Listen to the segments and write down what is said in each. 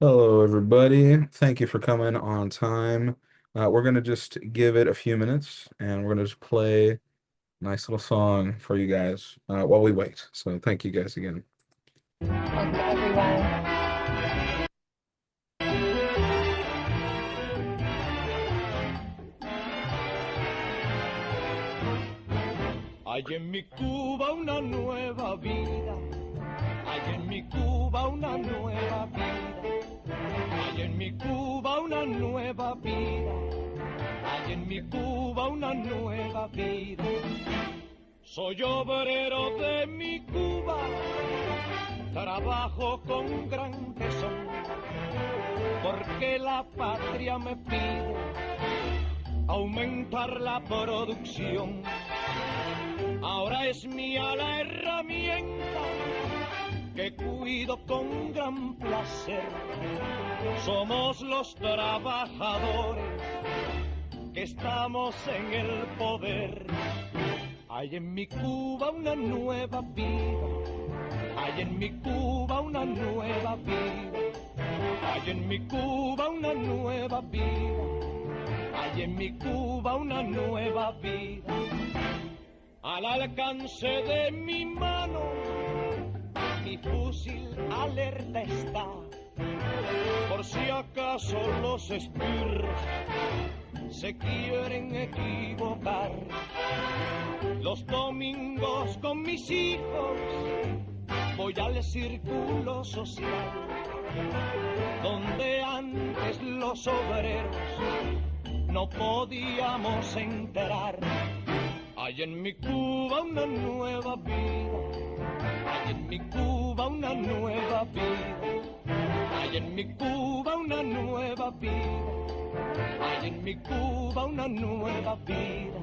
Hello, everybody. Thank you for coming on time. We're going to just give it a few minutes and we're going to just play a nice little song for you guys while we wait. So thank you guys again. Welcome, everyone. Hay en mi Cuba una nueva vida, hay en mi Cuba una nueva vida, hay en mi Cuba una nueva vida, hay en mi Cuba una nueva vida. Soy obrero de mi Cuba, trabajo con gran tesón, porque la patria me pide aumentar la producción. Ahora es mía la herramienta que cuido con gran placer. Somos los trabajadores que estamos en el poder. Hay en mi Cuba una nueva vida, hay en mi Cuba una nueva vida, hay en mi Cuba una nueva vida, hay en mi Cuba una nueva vida. Al alcance de mi mano, mi fusil alerta está, por si acaso los espirros se quieren equivocar. Los domingos con mis hijos voy al círculo social, donde antes los obreros no podíamos entrar. Hay en mi Cuba una nueva vida, hay en mi Cuba una nueva vida, hay en mi Cuba una nueva vida, hay en mi Cuba una nueva vida.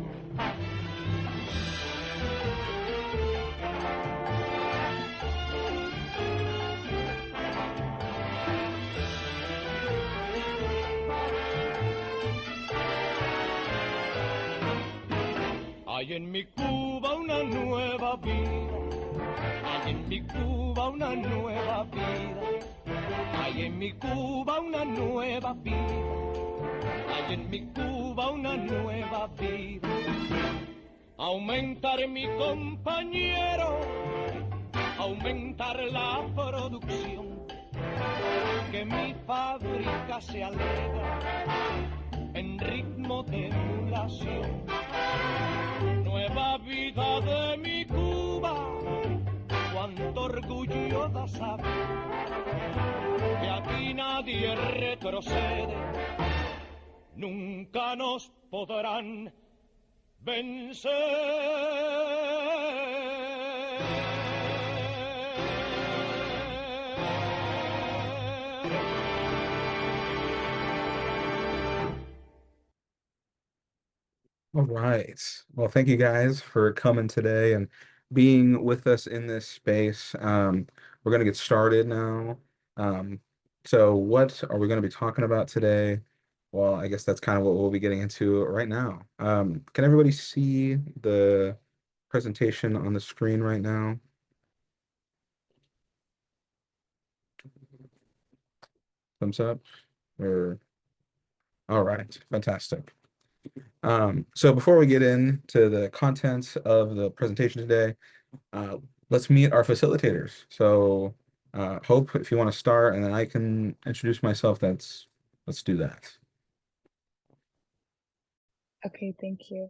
Hay en mi Cuba una nueva vida, hay en mi Cuba una nueva vida, hay en mi Cuba una nueva vida, hay en mi Cuba una nueva vida. Aumentar mi compañero, aumentar la producción, que mi fábrica se alegra en ritmo de emulación. Nueva vida de mi Cuba, cuánto orgullo da saber que aquí nadie retrocede, nunca nos podrán vencer. All right. Well, thank you guys for coming today and being with us in this space. We're going to get started now. So what are we going to be talking about today? Well, I guess that's kind of what we'll be getting into right now. Can everybody see the presentation on the screen right now? Thumbs up? Or all right, fantastic. So before we get into the contents of the presentation today, uh, let's meet our facilitators. So, Hope, if you want to start, and then I can introduce myself, let's do that. Okay, thank you.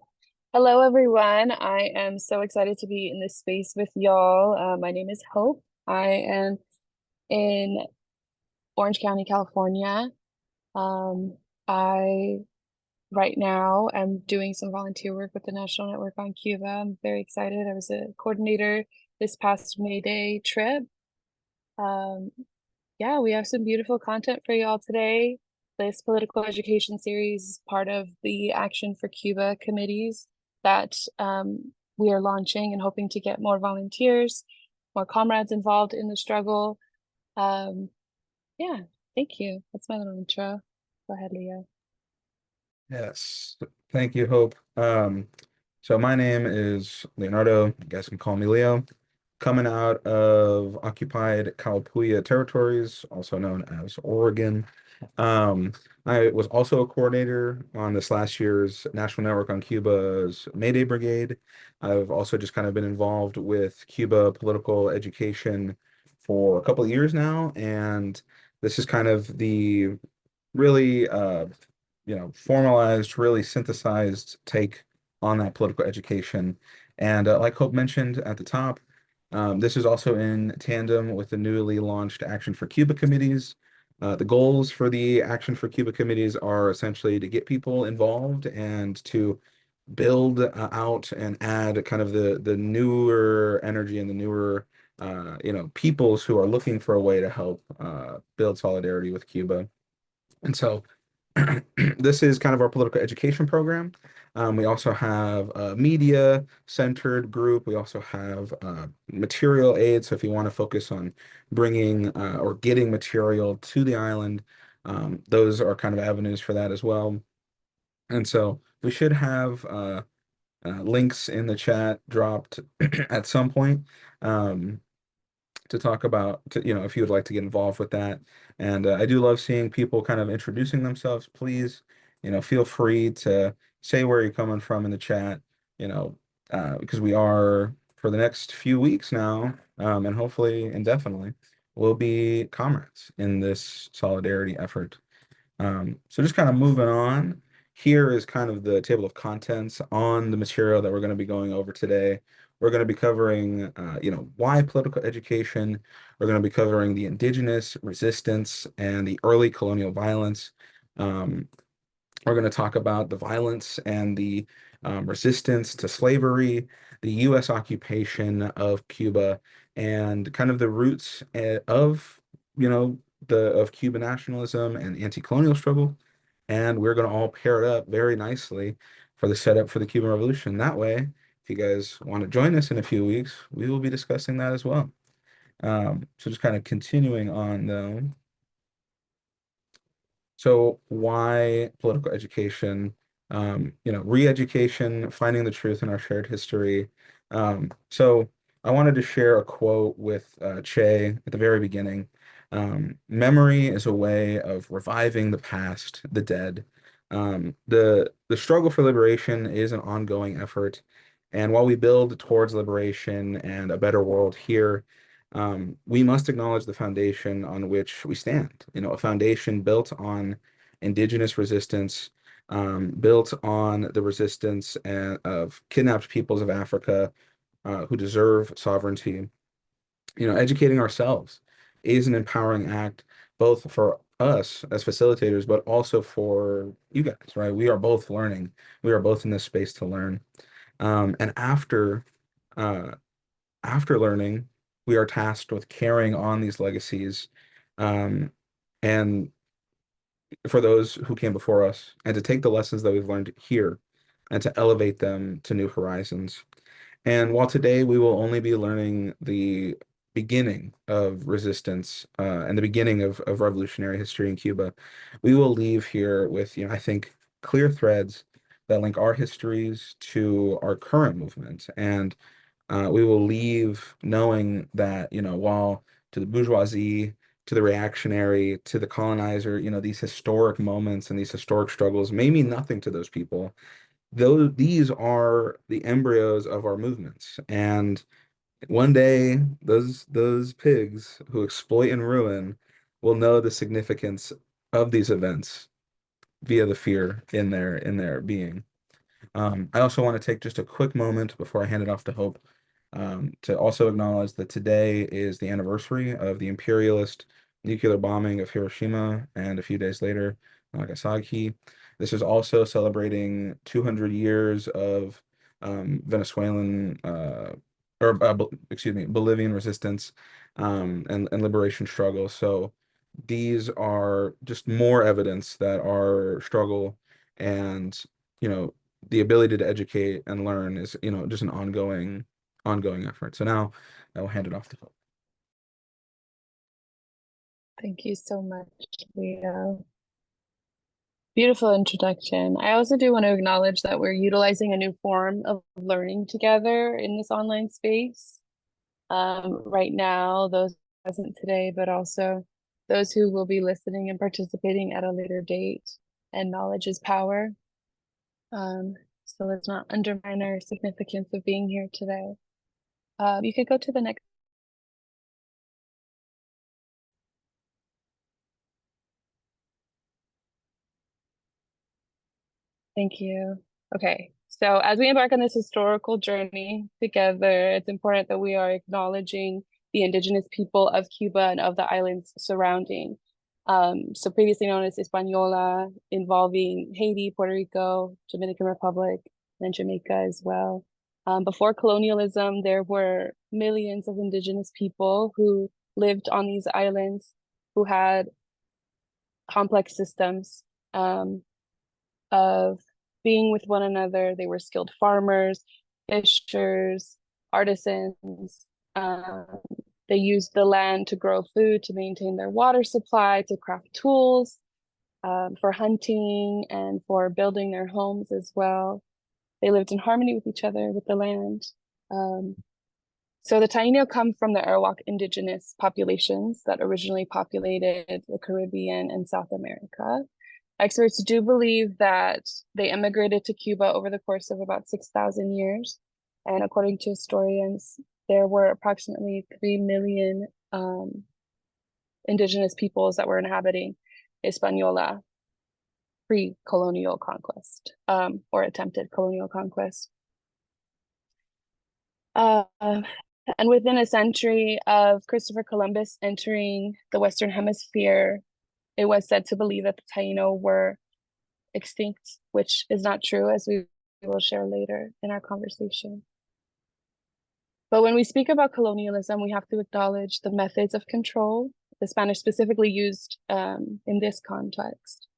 Hello, everyone. I am so excited to be in this space with y'all. My name is Hope. I am in Orange County, California. I right now am doing some volunteer work with the National Network on Cuba. I'm very excited. I was a coordinator this past May Day trip. Um, yeah, we have some beautiful content for y'all today. This political education series is part of the Action for Cuba committees that we are launching and hoping to get more volunteers, more comrades involved in the struggle. Um, yeah, thank you. That's my little intro. Go ahead, Leah. Yes, thank you, Hope. So my name is Leonardo. You guys can call me Leo. coming out of occupied Calpullia territories, also known as Oregon. Um, I was also a coordinator on this last year's National Network on Cuba's May Day Brigade. I've also just kind of been involved with Cuba political education for a couple of years now, and this is kind of the really formalized, really synthesized take on that political education. And like Hope mentioned at the top, this is also in tandem with the newly launched Action for Cuba committees. The goals for the Action for Cuba committees are essentially to get people involved and to build out and add kind of the newer energy and the newer peoples who are looking for a way to help build solidarity with Cuba. And so this is kind of our political education program. We also have a media centered group. We also have material aid. So if you want to focus on bringing or getting material to the island, those are kind of avenues for that as well. And so we should have links in the chat dropped at some point. Um, to talk about, if you would like to get involved with that. And I do love seeing people kind of introducing themselves. Please, feel free to say where you're coming from in the chat, because we are for the next few weeks now, and hopefully indefinitely, we'll be comrades in this solidarity effort. So just kind of moving on, here is kind of the table of contents on the material that we're going to be going over today. We're going to be covering, why political education. We're going to be covering the indigenous resistance and the early colonial violence. Um, we're going to talk about the violence and the resistance to slavery, the U.S. occupation of Cuba, and kind of the roots of, of Cuban nationalism and anti-colonial struggle. And we're going to all pair it up very nicely for the setup for the Cuban Revolution. That way, if you guys want to join us in a few weeks, we will be discussing that as well. So just kind of continuing on though. So why political education? Re-education, finding the truth in our shared history. So I wanted to share a quote with Che at the very beginning. Memory is a way of reviving the past, the dead. The struggle for liberation is an ongoing effort, and while we build towards liberation and a better world here, we must acknowledge the foundation on which we stand. A foundation built on indigenous resistance, built on the resistance of kidnapped peoples of Africa who deserve sovereignty. Educating ourselves is an empowering act, both for us as facilitators, but also for you guys, right? We are both learning. We are both in this space to learn. And uh, after learning, we are tasked with carrying on these legacies, and for those who came before us, and to take the lessons that we've learned here and to elevate them to new horizons. And while today we will only be learning the beginning of resistance and the beginning of revolutionary history in Cuba, we will leave here with, I think, clear threads that link our histories to our current movement. And we will leave knowing that, while to the bourgeoisie, to the reactionary, to the colonizer, these historic moments and these historic struggles may mean nothing to those people. These are the embryos of our movements. And one day, those pigs who exploit and ruin will know the significance of these events via the fear in their being. I also want to take just a quick moment before I hand it off to Hope to also acknowledge that today is the anniversary of the imperialist nuclear bombing of Hiroshima, and a few days later, Nagasaki. This is also celebrating 200 years of Venezuelan, excuse me, Bolivian resistance and liberation struggle. So these are just more evidence that our struggle and, you know, the ability to educate and learn is, just an ongoing effort. So now I will hand it off to Hope. Thank you so much, Leo. Beautiful introduction. I also do want to acknowledge that we're utilizing a new form of learning together in this online space. right now, those present today, but also those who will be listening and participating at a later date. And knowledge is power. So let's not undermine our significance of being here today. You could go to the next. Thank you. Okay, so as we embark on this historical journey together, it's important that we are acknowledging the indigenous people of Cuba and of the islands surrounding. So previously known as Hispaniola, involving Haiti, Puerto Rico, Dominican Republic, and Jamaica as well. Before colonialism, there were millions of indigenous people who lived on these islands, who had complex systems of being with one another. They were skilled farmers, fishers, artisans. They used the land to grow food, to maintain their water supply, to craft tools, for hunting, and for building their homes as well. They lived in harmony with each other, with the land. So the Taino come from the Arawak indigenous populations that originally populated the Caribbean and South America. Experts do believe that they immigrated to Cuba over the course of about 6,000 years. And according to historians, there were approximately 3 million indigenous peoples that were inhabiting Hispaniola pre-colonial conquest, or attempted colonial conquest. And within a century of Christopher Columbus entering the Western Hemisphere, it was said to believe that the Taino were extinct, which is not true, as we will share later in our conversation. But when we speak about colonialism, we have to acknowledge the methods of control the Spanish specifically used in this context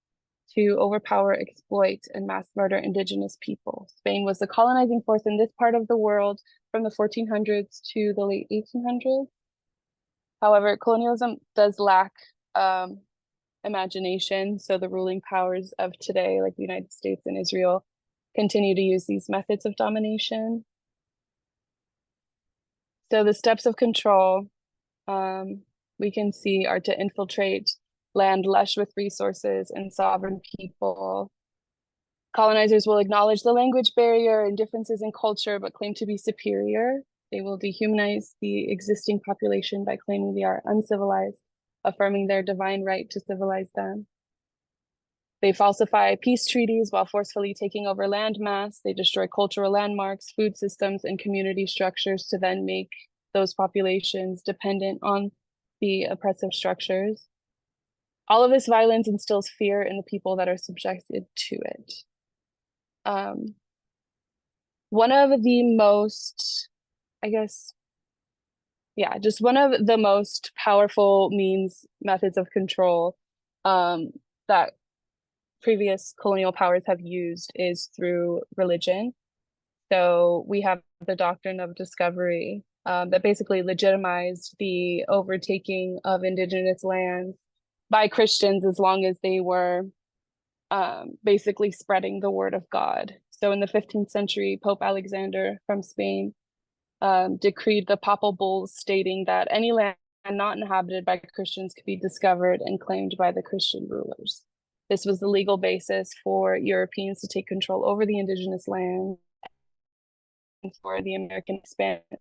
to overpower, exploit, and mass murder indigenous people. Spain was the colonizing force in this part of the world from the 1400s to the late 1800s. However, colonialism does lack imagination, so the ruling powers of today, like the United States and Israel, continue to use these methods of domination. So the steps of control we can see are to infiltrate land lush with resources and sovereign people. Colonizers will acknowledge the language barrier and differences in culture, but claim to be superior. They will dehumanize the existing population by claiming they are uncivilized, affirming their divine right to civilize them. They falsify peace treaties while forcefully taking over landmass. They destroy cultural landmarks, food systems, and community structures to then make those populations dependent on the oppressive structures. All of this violence instills fear in the people that are subjected to it. One of the most, just one of the most powerful methods of control that previous colonial powers have used is through religion. So we have the doctrine of discovery that basically legitimized the overtaking of indigenous lands by Christians as long as they were basically spreading the word of God. So in the 15th century, Pope Alexander from Spain decreed the papal bulls stating that any land not inhabited by Christians could be discovered and claimed by the Christian rulers. This was the legal basis for Europeans to take control over the indigenous land and for the American expansion.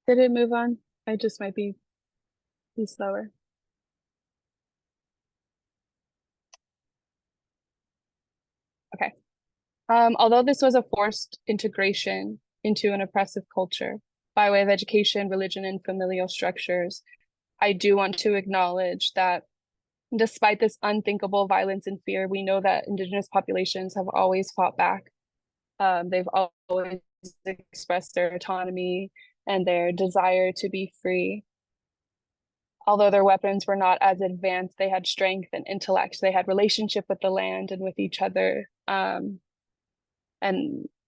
Did it move on? I just might be slower. Okay. Although this was a forced integration into an oppressive culture by way of education, religion, and familial structures, I do want to acknowledge that despite this unthinkable violence and fear, we know that indigenous populations have always fought back. They've always expressed their autonomy and their desire to be free. although their weapons were not as advanced, they had strength and intellect. They had relationship with the land and with each other, and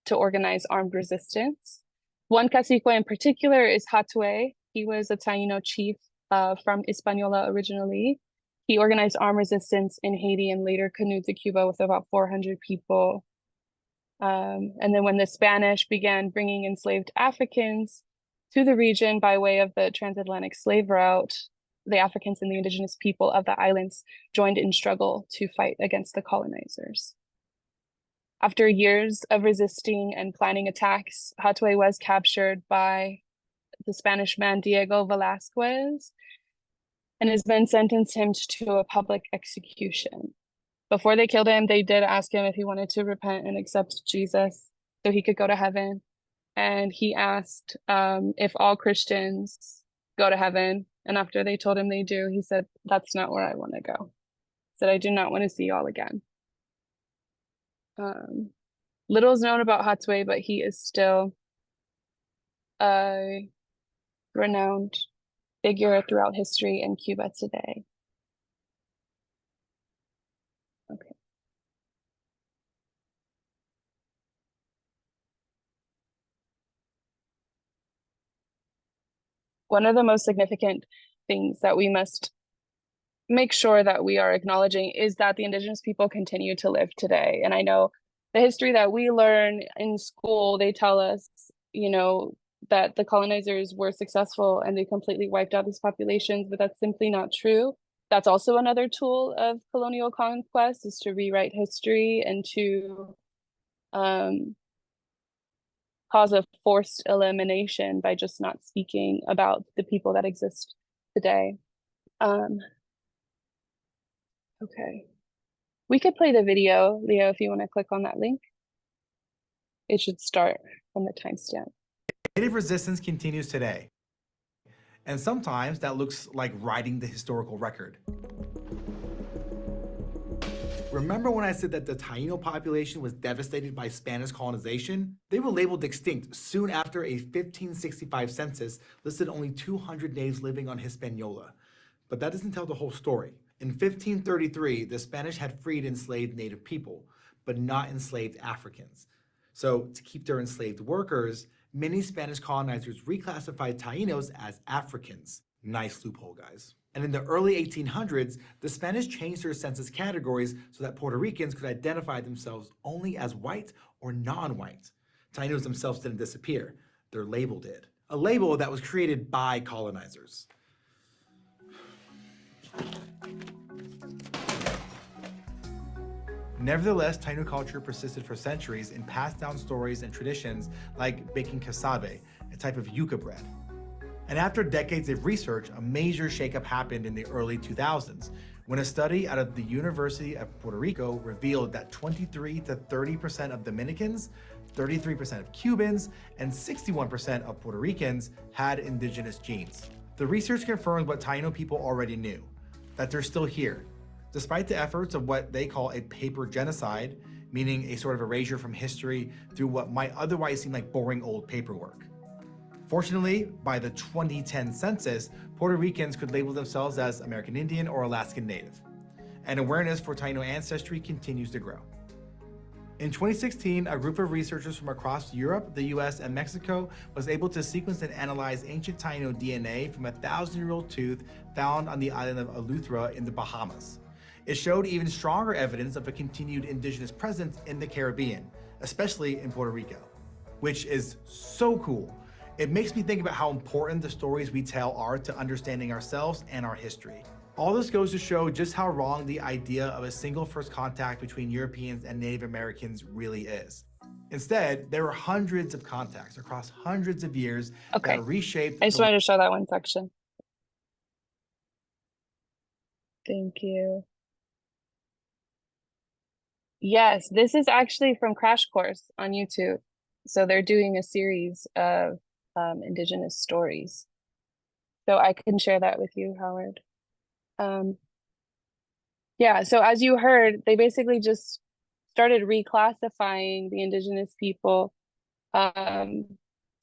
to organize armed resistance. One cacique in particular is Hatuey. He was a Taino chief from Hispaniola originally. He organized armed resistance in Haiti and later canoed to Cuba with about 400 people. And then when the Spanish began bringing enslaved Africans to the region by way of the transatlantic slave route, the Africans and the indigenous people of the islands joined in struggle to fight against the colonizers. After years of resisting and planning attacks, Hatuey was captured by the Spanish man Diego Velázquez, and his men sentenced him to a public execution. Before they killed him, they did ask him if he wanted to repent and accept Jesus so he could go to heaven. And he asked if all Christians go to heaven. And after they told him they do, he said, "That's not where I want to go." He said, "I do not want to see y'all again." Little is known about Hatuey, but he is still a renowned figure throughout history in Cuba today. Okay. One of the most significant things that we must make sure that we are acknowledging is that the indigenous people continue to live today. And I know the history that we learn in school, they tell us, that the colonizers were successful and they completely wiped out these populations, but that's simply not true. That's also another tool of colonial conquest, is to rewrite history and to cause a forced elimination by just not speaking about the people that exist today. Okay. We could play the video, Leo, if you want to click on that link. It should start from the timestamp. Native resistance continues today, and sometimes that looks like writing the historical record. Remember when I said that the Taino population was devastated by Spanish colonization? They were labeled extinct soon after a 1565 census listed only 200 natives living on Hispaniola. But that doesn't tell the whole story. In 1533, the Spanish had freed enslaved native people, but not enslaved Africans. So to keep their enslaved workers, many Spanish colonizers reclassified Tainos as Africans. Nice loophole, guys. And in the early 1800s, the Spanish changed their census categories so that Puerto Ricans could identify themselves only as white or non-white. Tainos themselves didn't disappear. Their label did. A label that was created by colonizers. Nevertheless, Taino culture persisted for centuries and passed down stories and traditions like baking casabe, a type of yuca bread. And after decades of research, a major shakeup happened in the early 2000s when a study out of the University of Puerto Rico revealed that 23 to 30% of Dominicans, 33% of Cubans, and 61% of Puerto Ricans had indigenous genes. The research confirms what Taino people already knew, that they're still here, despite the efforts of what they call a paper genocide, meaning a sort of erasure from history through what might otherwise seem like boring old paperwork. Fortunately, by the 2010 census, Puerto Ricans could label themselves as American Indian or Alaskan Native, and awareness for Taino ancestry continues to grow. In 2016, a group of researchers from across Europe, the US, and Mexico was able to sequence and analyze ancient Taino DNA from a 1,000-year-old tooth found on the island of Eleuthera in the Bahamas. It showed even stronger evidence of a continued indigenous presence in the Caribbean, especially in Puerto Rico, which is so cool. It makes me think about how important the stories we tell are to understanding ourselves and our history. All this goes to show just how wrong the idea of a single first contact between Europeans and Native Americans really is. Instead, there were hundreds of contacts across hundreds of years that reshaped. I just wanted to show that one section. Thank you. Yes, this is actually from Crash Course on YouTube. So they're doing a series of indigenous stories. So I can share that with you, Howard. Yeah, so as you heard, they basically just started reclassifying the indigenous people to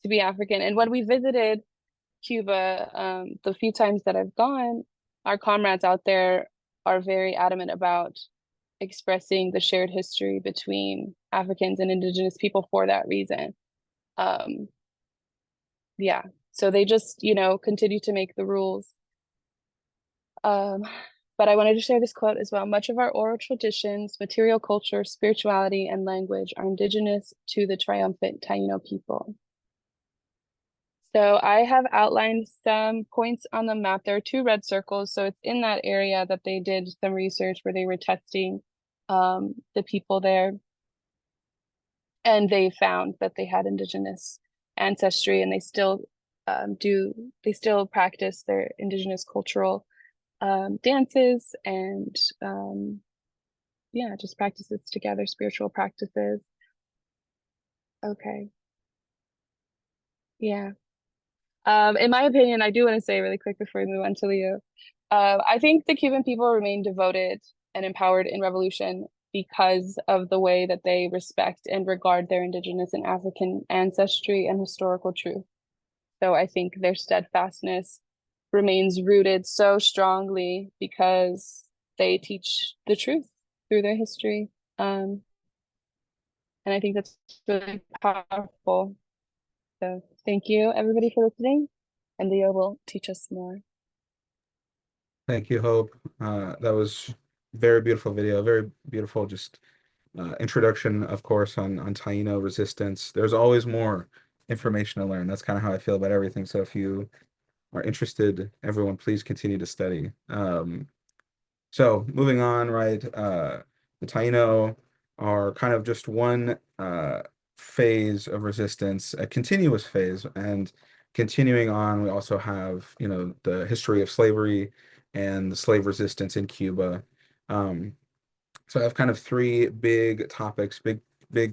be African. And when we visited Cuba, the few times that I've gone, our comrades out there are very adamant about expressing the shared history between Africans and indigenous people for that reason. Um, yeah, so they just, continue to make the rules. Um, but I wanted to share this quote as well. Much of our oral traditions, material culture, spirituality, and language are indigenous to the triumphant Taino people. So I have outlined some points on the map. There are 2 red circles. So it's in that area that they did some research where they were testing the people there. And they found that they had indigenous ancestry, and they still practice their indigenous cultural dances and just practices together, spiritual practices. Okay. Yeah. In my opinion, I do want to say really quick before we move on to Leo, I think the Cuban people remain devoted and empowered in revolution because of the way that they respect and regard their indigenous and African ancestry and historical truth. So I think their steadfastness remains rooted so strongly because they teach the truth through their history. And I think that's really powerful. So thank you, everybody, for listening. And Leo will teach us more. Thank you, Hope. That was very beautiful video, very beautiful just introduction, of course, on Taino resistance. There's always more information to learn. That's kind of how I feel about everything. So if you are interested, everyone, please continue to study. So moving on, right? The Taino are kind of just one phase of resistance, a continuous phase, and continuing on, we also have, the history of slavery and the slave resistance in Cuba. Um, so I have kind of 3 big topics, big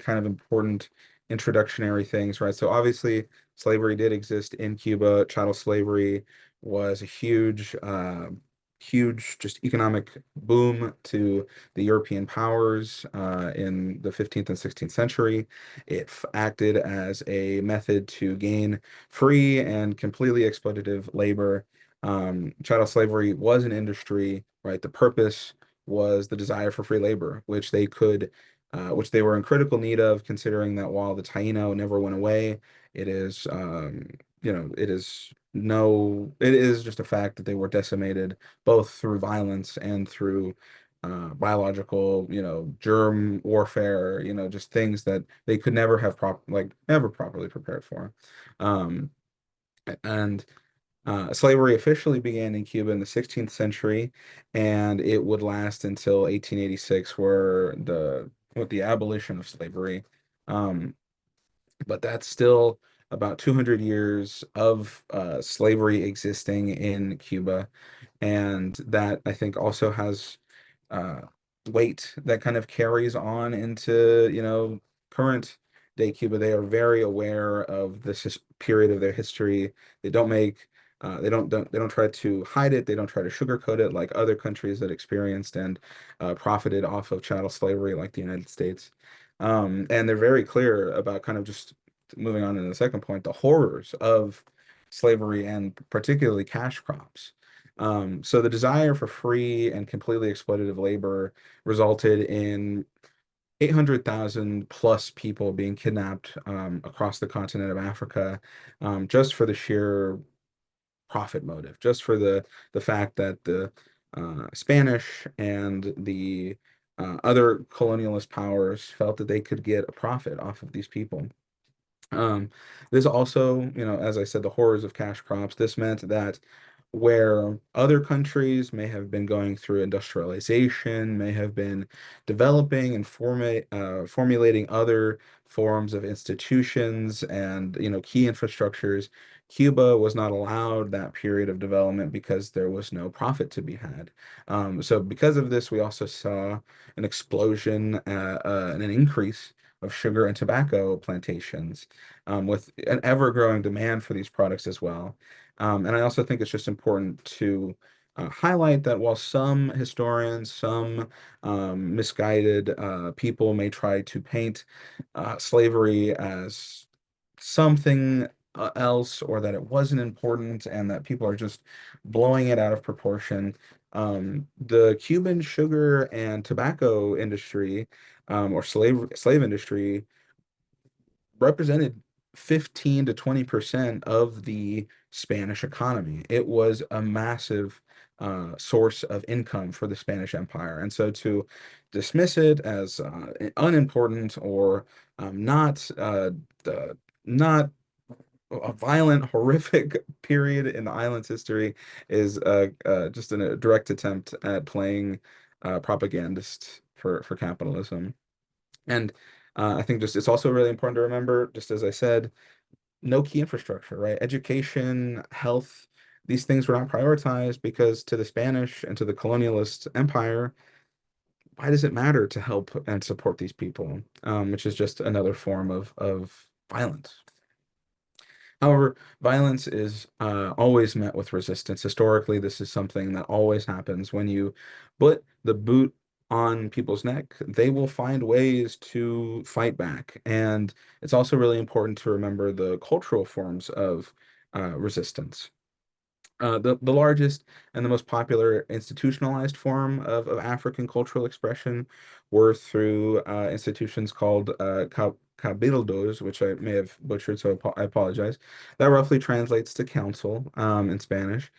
kind of important introductionary things, right? So obviously, slavery did exist in Cuba. Chattel slavery was a huge just economic boom to the European powers in the 15th and 16th century. It acted as a method to gain free and completely exploitative labor. Chattel slavery was an industry, right? The purpose was the desire for free labor, which they were in critical need of, considering that while the Taino never went away, it is, it is just a fact that they were decimated both through violence and through biological, germ warfare, just things that they could never have never properly prepared for. Um, and Slavery officially began in Cuba in the 16th century, and it would last until 1886, with the abolition of slavery. Um, but that's still about 200 years of slavery existing in Cuba, and that I think also has uh, weight that kind of carries on into, current day Cuba. They are very aware of this period of their history. They don't make they don't try to hide it. They don't try to sugarcoat it like other countries that experienced and profited off of chattel slavery, like the United States. And they're very clear about kind of just moving on to the second point, the horrors of slavery and particularly cash crops. So the desire for free and completely exploitative labor resulted in 800,000 plus people being kidnapped across the continent of Africa, just for the sheer profit motive, just for the fact that the Spanish and the other colonialist powers felt that they could get a profit off of these people. Um, this also, as I said, the horrors of cash crops. This meant that where other countries may have been going through industrialization, may have been developing and formulating other forms of institutions and, key infrastructures, Cuba was not allowed that period of development because there was no profit to be had. So because of this, we also saw an explosion and an increase of sugar and tobacco plantations, with an ever-growing demand for these products as well. And I also think it's just important to highlight that while some historians, some misguided people may try to paint slavery as something else, or that it wasn't important and that people are just blowing it out of proportion. The Cuban sugar and tobacco industry, or slave industry, represented 15 to 20% of the Spanish economy. It was a massive source of income for the Spanish Empire. And so to dismiss it as unimportant, or not not a violent, horrific period in the island's history, is just a direct attempt at playing propagandist for capitalism. And I think just it's also really important to remember, just as I said, no key infrastructure, right? Education, health, these things were not prioritized because to the Spanish and to the colonialist empire, why does it matter to help and support these people? Which is just another form of violence. However, violence is always met with resistance. Historically, this is something that always happens. When you put the boot on people's neck, they will find ways to fight back. And it's also really important to remember the cultural forms of resistance. The largest and the most popular institutionalized form of African cultural expression were through institutions called cabildos, which I may have butchered, so I apologize. That roughly translates to council in Spanish.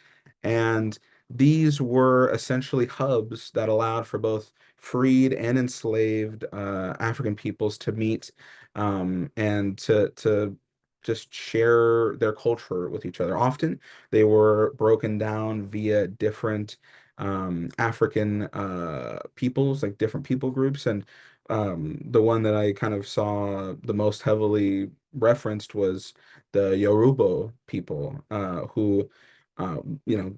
And these were essentially hubs that allowed for both freed and enslaved African peoples to meet and to just share their culture with each other. Often they were broken down via different African peoples, like different people groups. And the one that I kind of saw the most heavily referenced was the Yoruba people, who,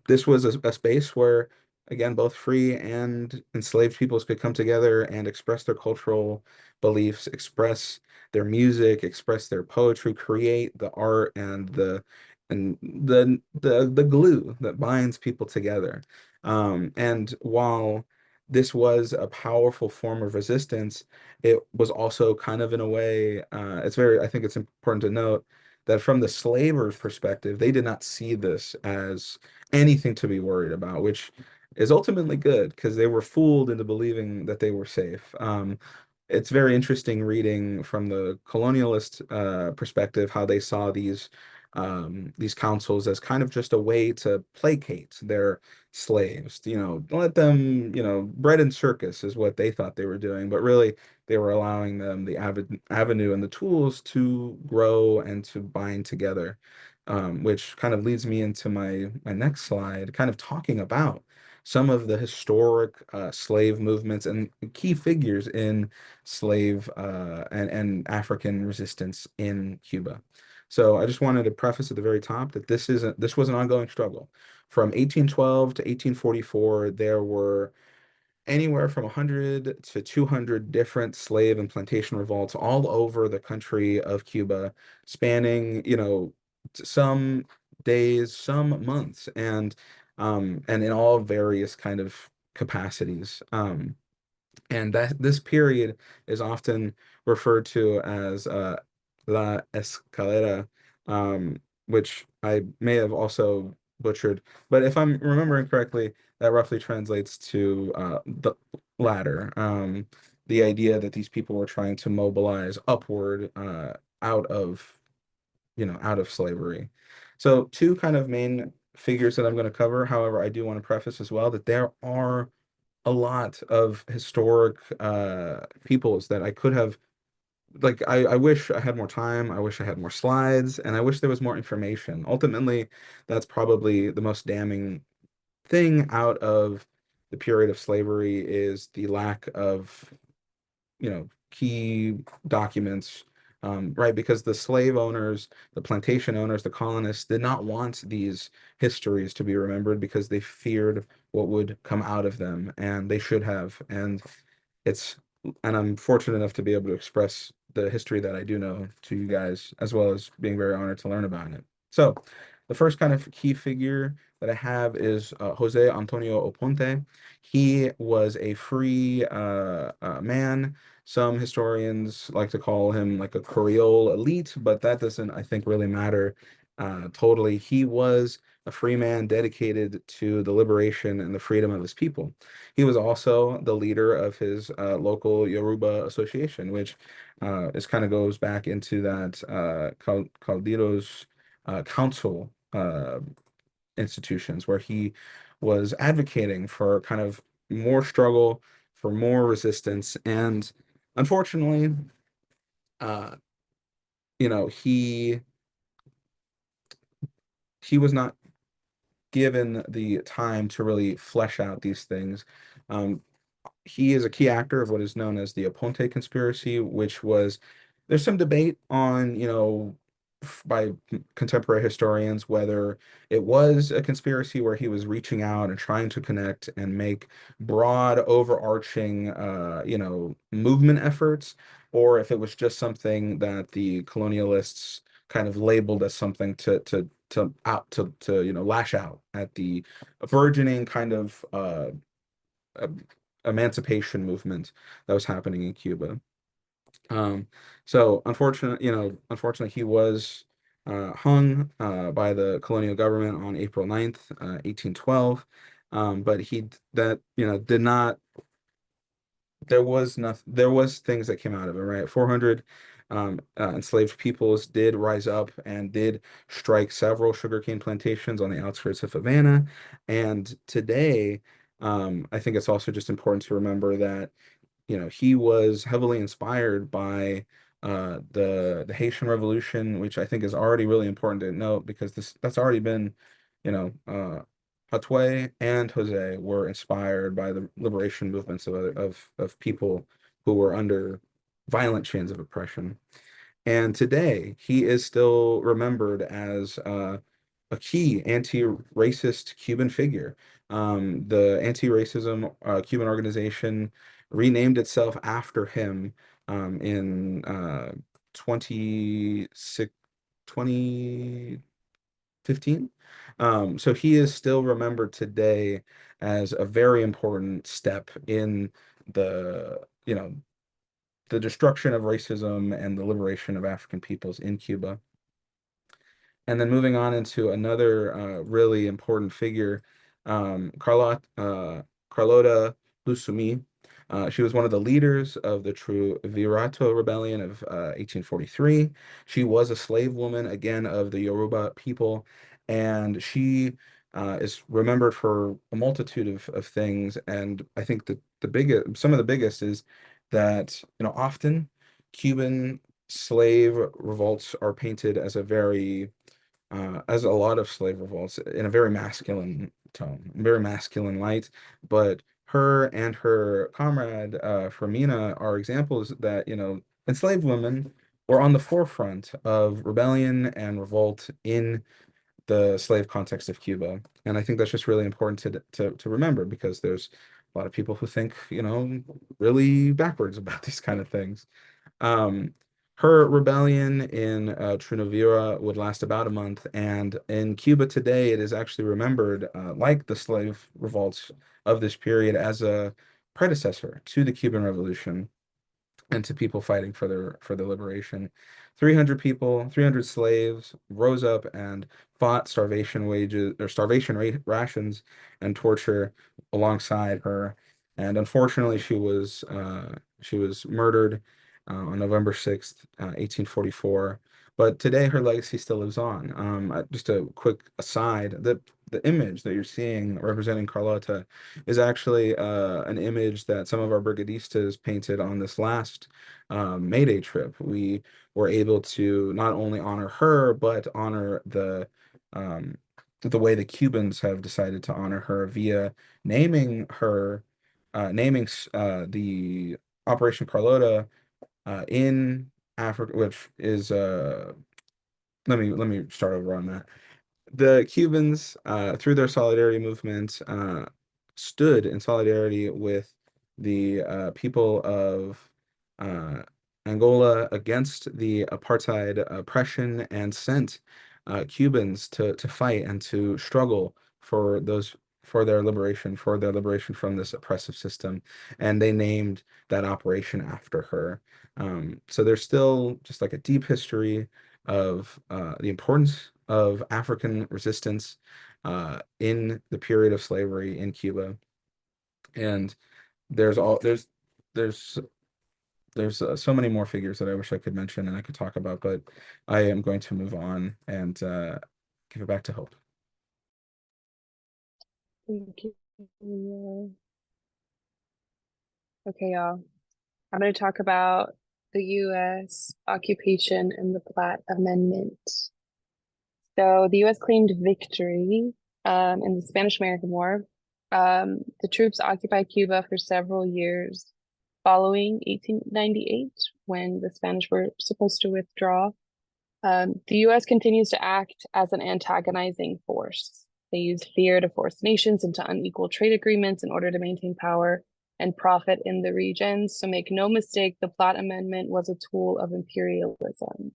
this was a space where, again, both free and enslaved peoples could come together and express their cultural beliefs, express their music, express their poetry, create the art and the glue that binds people together. And while this was a powerful form of resistance, it was also kind of, in a way, I think it's important to note that from the slavers' perspective, they did not see this as anything to be worried about, which is ultimately good because they were fooled into believing that they were safe. It's very interesting reading from the colonialist perspective how they saw these councils as kind of just a way to placate their slaves, let them, bread and circus is what they thought they were doing, but really they were allowing them the avenue and the tools to grow and to bind together, which kind of leads me into my next slide, kind of talking about some of the historic slave movements and key figures in slave and African resistance in Cuba. So I just wanted to preface at the very top that this was an ongoing struggle. From 1812 to 1844, there were anywhere from 100 to 200 different slave and plantation revolts all over the country of Cuba, spanning, some days, some months, and in all various kind of capacities. And that this period is often referred to as La Escalera, which I may have also butchered, but if I'm remembering correctly, that roughly translates to the ladder. The idea that these people were trying to mobilize upward out of, out of slavery. So two kind of main figures that I'm going to cover. However, I do want to preface as well that there are a lot of historic peoples that I could have, like, I wish I had more time, I wish I had more slides, and I wish there was more information. Ultimately, that's probably the most damning thing out of the period of slavery, is the lack of, key documents, right? Because the slave owners, the plantation owners, the colonists did not want these histories to be remembered because they feared what would come out of them, and they should have. It's, and I'm fortunate enough to be able to express the history that I do know to you guys, as well as being very honored to learn about it. So, the first kind of key figure that I have is Jose Antonio Oponte. He was a free man. Some historians like to call him like a Creole elite, but that doesn't, I think, really matter totally. He was a free man dedicated to the liberation and the freedom of his people. He was also the leader of his local Yoruba association, which is kind of goes back into that Caldero's council institutions, where he was advocating for kind of more struggle, for more resistance, and unfortunately, uh, you know, he was not given the time to really flesh out these things. Um, he is a key actor of what is known as the Aponte conspiracy, which was there's some debate on, by contemporary historians whether it was a conspiracy where he was reaching out and trying to connect and make broad, overarching, movement efforts, or if it was just something that the colonialists kind of labeled as something to lash out at the burgeoning kind of uh, emancipation movement that was happening in Cuba. Um, so unfortunately, he was hung by the colonial government on April 9th, 1812. But did not, there was things that came out of it, right? 400 enslaved peoples did rise up and did strike several sugarcane plantations on the outskirts of Havana. And today, I think it's also just important to remember that he was heavily inspired by the Haitian Revolution, which I think is already really important to note because that's already been, Hatuey and Jose were inspired by the liberation movements of people who were under violent chains of oppression. And today, he is still remembered as a key anti-racist Cuban figure. The anti-racism Cuban organization renamed itself after him in 26 2015. So he is still remembered today as a very important step in the, the destruction of racism and the liberation of African peoples in Cuba. And then moving on into another really important figure, Carlota Lusumi. She was one of the leaders of the Triunvirato Rebellion of 1843. She was a slave woman, again, of the Yoruba people, and she is remembered for a multitude of things. And I think that some of the biggest is that, often Cuban slave revolts are painted as a lot of slave revolts, in a very masculine tone, very masculine light. But her and her comrade, Fermina, are examples that, enslaved women were on the forefront of rebellion and revolt in the slave context of Cuba. And I think that's just really important to remember, because there's a lot of people who think, really backwards about these kind of things. Um, Her rebellion in Trinavera would last about a month, and in Cuba today, it is actually remembered, like the slave revolts of this period, as a predecessor to the Cuban Revolution and to people fighting for their liberation. 300 people, 300 slaves rose up and fought rations and torture alongside her. And unfortunately, she was murdered on November 6th, 1844. But today, her legacy still lives on. Just a quick aside: the image that you're seeing representing Carlota is actually an image that some of our brigadistas painted on this last May Day trip. We were able to not only honor her, but honor the way the Cubans have decided to honor her via naming the Operation Carlota in Africa, which is let me start over on that. The Cubans, through their solidarity movement, stood in solidarity with the people of uh, Angola against the apartheid oppression, and sent Cubans to fight and to struggle for their liberation, from this oppressive system, and they named that operation after her. So there's still just like a deep history of the importance of African resistance in the period of slavery in Cuba, and there's all there's so many more figures that I wish I could mention and I could talk about, but I am going to move on and give it back to Hope. Thank you. Okay, y'all. I'm going to talk about the U.S. occupation and the Platt Amendment. So the U.S. claimed victory in the Spanish-American War. The troops occupied Cuba for several years following 1898, when the Spanish were supposed to withdraw. The U.S. continues to act as an antagonizing force. They use fear to force nations into unequal trade agreements in order to maintain power and profit in the regions. So make no mistake, the Platt Amendment was a tool of imperialism.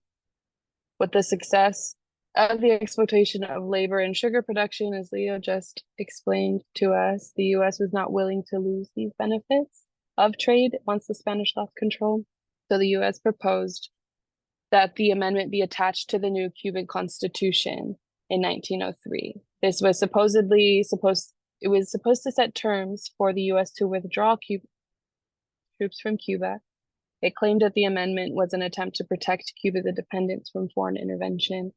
With the success of the exploitation of labor and sugar production, as Leo just explained to us, the U.S. was not willing to lose these benefits of trade once the Spanish left control. So the U.S. proposed that the amendment be attached to the new Cuban Constitution in 1903. This was supposed to set terms for the U.S. to withdraw troops from Cuba. It claimed that the amendment was an attempt to protect Cuba's independence from foreign intervention,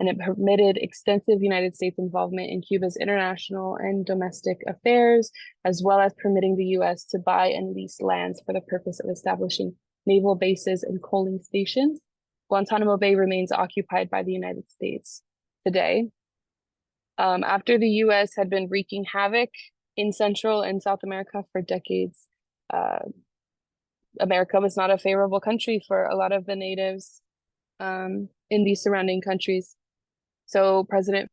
and it permitted extensive United States involvement in Cuba's international and domestic affairs, as well as permitting the U.S. to buy and lease lands for the purpose of establishing naval bases and coaling stations. Guantanamo Bay remains occupied by the United States today. After the U.S. had been wreaking havoc in Central and South America for decades, America was not a favorable country for a lot of the natives in these surrounding countries. So President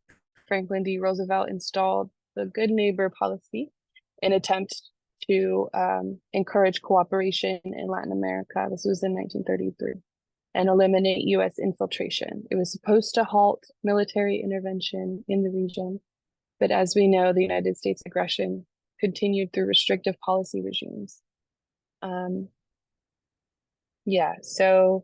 Franklin D. Roosevelt installed the Good Neighbor policy in an attempt to encourage cooperation in Latin America. This was in 1933, and eliminate U.S. infiltration. It was supposed to halt military intervention in the region, but as we know, the United States aggression continued through restrictive policy regimes. So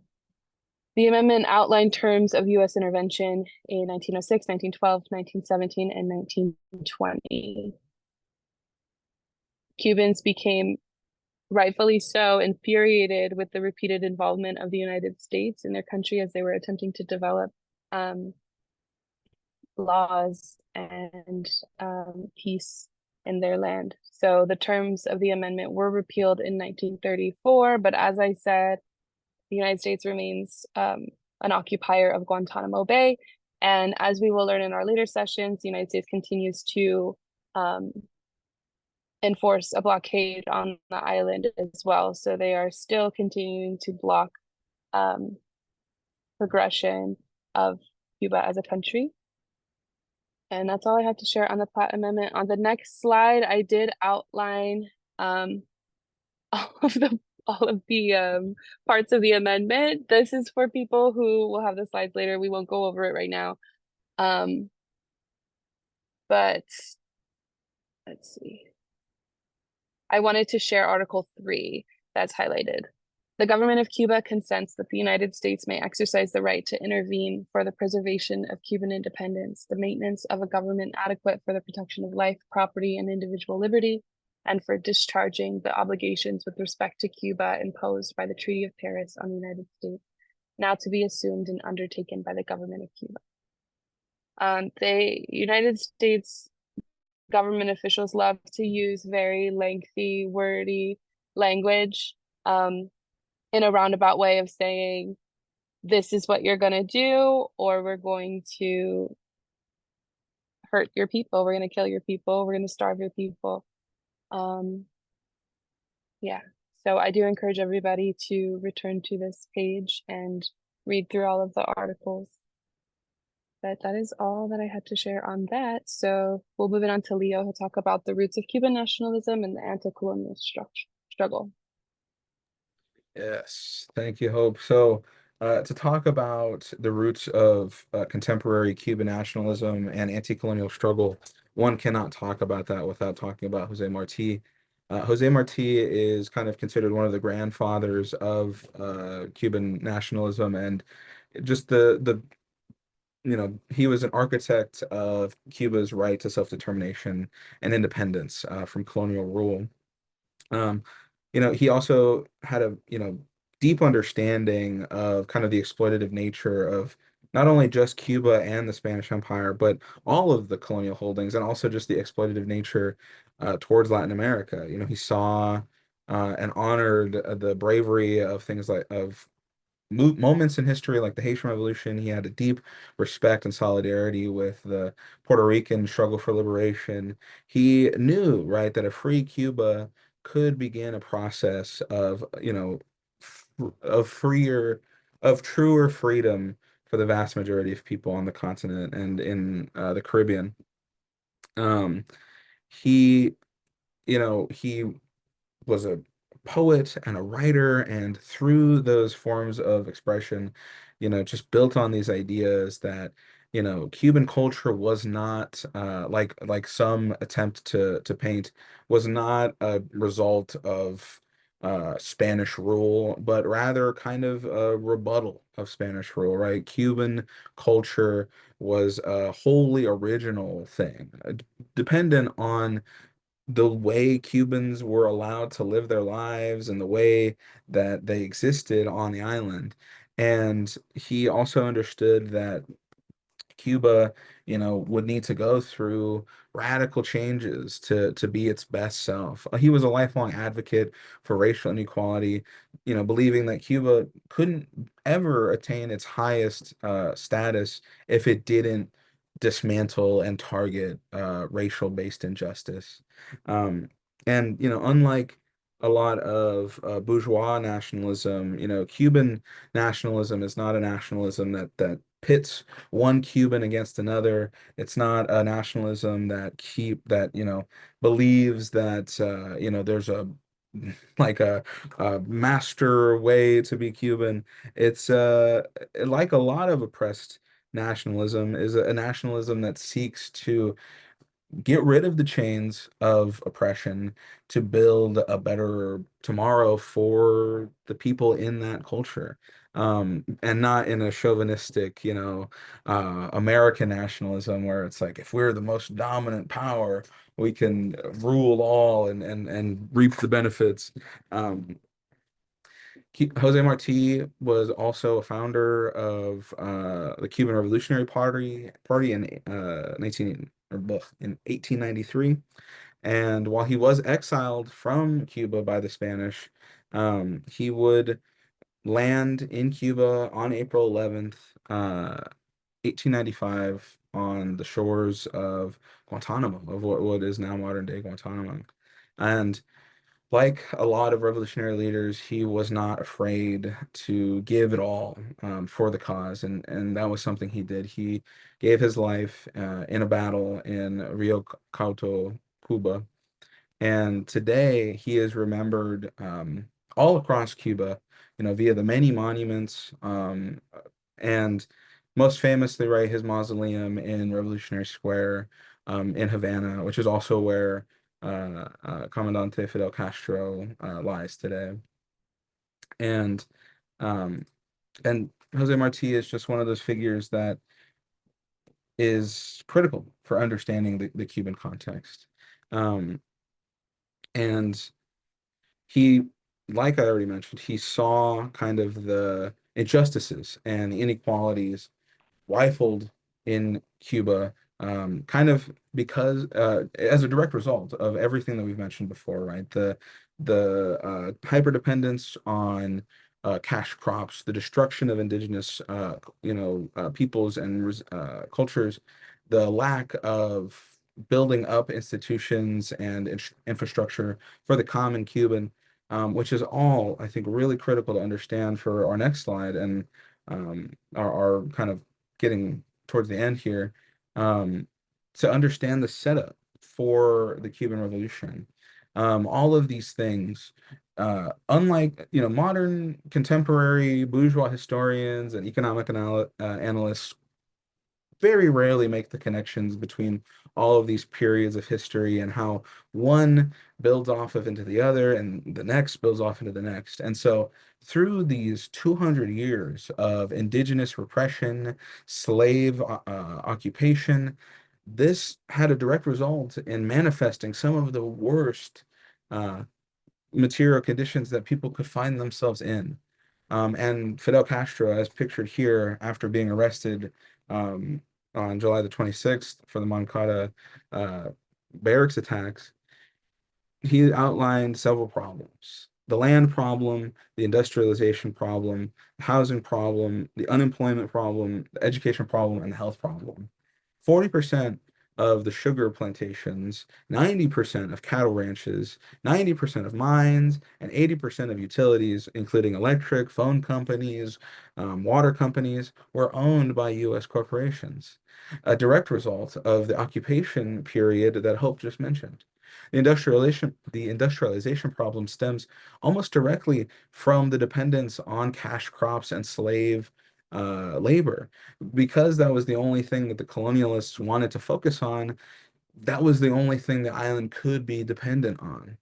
the amendment outlined terms of U.S. intervention in 1906, 1912, 1917, and 1920. Cubans became, rightfully so, infuriated with the repeated involvement of the United States in their country as they were attempting to develop laws and peace in their land. So the terms of the amendment were repealed in 1934, but as I said, the United States remains an occupier of Guantanamo Bay. And as we will learn in our later sessions, the United States continues to enforce a blockade on the island as well. So they are still continuing to block progression of Cuba as a country. And that's all I have to share on the Platt Amendment. On the next slide, I did outline all of the parts of the amendment. This is for people who will have the slides later. We won't go over it right now. But let's see. I wanted to share Article 3 that's highlighted. The government of Cuba consents that the United States may exercise the right to intervene for the preservation of Cuban independence, the maintenance of a government adequate for the protection of life, property, and individual liberty, and for discharging the obligations with respect to Cuba imposed by the Treaty of Paris on the United States, now to be assumed and undertaken by the government of Cuba. The United States government officials love to use very lengthy, wordy language in a roundabout way of saying, this is what you're going to do, or we're going to hurt your people, we're going to kill your people, we're going to starve your people. So I do encourage everybody to return to this page and read through all of the articles. But that is all that I had to share on that. So we'll move it on to Leo, who'll talk about the roots of Cuban nationalism and the anti-colonial struggle. Yes, thank you, Hope. So to talk about the roots of contemporary Cuban nationalism and anti-colonial struggle. One cannot talk about that without talking about Jose Marti. Jose Marti is kind of considered one of the grandfathers of Cuban nationalism, and just the he was an architect of Cuba's right to self-determination and independence from colonial rule. Um, he also had a, deep understanding of kind of the exploitative nature of not only just Cuba and the Spanish Empire, but all of the colonial holdings, and also just the exploitative nature towards Latin America. He saw and honored the bravery of things like of moments in history like the Haitian Revolution. He had a deep respect and solidarity with the Puerto Rican struggle for liberation. He knew, right, that a free Cuba could begin a process of, of freer, of truer freedom for the vast majority of people on the continent and in the Caribbean. Um, he, he was a poet and a writer, and through those forms of expression, just built on these ideas that, Cuban culture was not like some attempt to paint, was not a result of Spanish rule, but rather kind of a rebuttal of Spanish rule, right? Cuban culture was a wholly original thing, dependent on the way Cubans were allowed to live their lives and the way that they existed on the island. And he also understood that Cuba, would need to go through radical changes to be its best self. He was a lifelong advocate for racial inequality, believing that Cuba couldn't ever attain its highest status if it didn't dismantle and target racial-based injustice. Um, and unlike a lot of bourgeois nationalism, Cuban nationalism is not a nationalism that pits one Cuban against another. It's not a nationalism that believes that there's a like a master way to be Cuban. It's like a lot of oppressed nationalism is a nationalism that seeks to get rid of the chains of oppression to build a better tomorrow for the people in that culture. And not in a chauvinistic, American nationalism where it's like if we're the most dominant power, we can rule all and reap the benefits. Um, Jose Marti was also a founder of the Cuban Revolutionary Party in 1893. And while he was exiled from Cuba by the Spanish, he would land in Cuba on April 11th, 1895, on the shores of Guantanamo, of what is now modern day Guantanamo. And like a lot of revolutionary leaders, he was not afraid to give it all for the cause, and that was something he did. He gave his life in a battle in Rio Cauto, Cuba, and today he is remembered all across Cuba, via the many monuments, and most famously, right, his mausoleum in Revolutionary Square in Havana, which is also where Comandante Fidel Castro lies today. And um, and Jose Marti is just one of those figures that is critical for understanding the Cuban context. Um, and he, like I already mentioned, he saw kind of the injustices and the inequalities rifled in Cuba, kind of because as a direct result of everything that we've mentioned before, right? The hyperdependence on cash crops, the destruction of indigenous, peoples and cultures, the lack of building up institutions and infrastructure for the common Cuban, which is all, I think, really critical to understand for our next slide and our kind of getting towards the end here, to understand the setup for the Cuban Revolution. All of these things unlike, modern contemporary bourgeois historians and economic analysts very rarely make the connections between all of these periods of history and how one builds off of into the other and the next builds off into the next. And so through these 200 years of indigenous repression, slave occupation, this had a direct result in manifesting some of the worst uh, material conditions that people could find themselves in. And Fidel Castro, as pictured here, after being arrested um, on July the 26th for the Moncada uh, barracks attacks, he outlined several problems. The land problem, the industrialization problem, the housing problem, the unemployment problem, the education problem, and the health problem. 40% of the sugar plantations, 90% of cattle ranches, 90% of mines, and 80% of utilities, including electric, phone companies, water companies, were owned by U.S. corporations, a direct result of the occupation period that Hope just mentioned. The industrialization problem stems almost directly from the dependence on cash crops and slave labor. Because that was the only thing that the colonialists wanted to focus on, that was the only thing the island could be dependent on.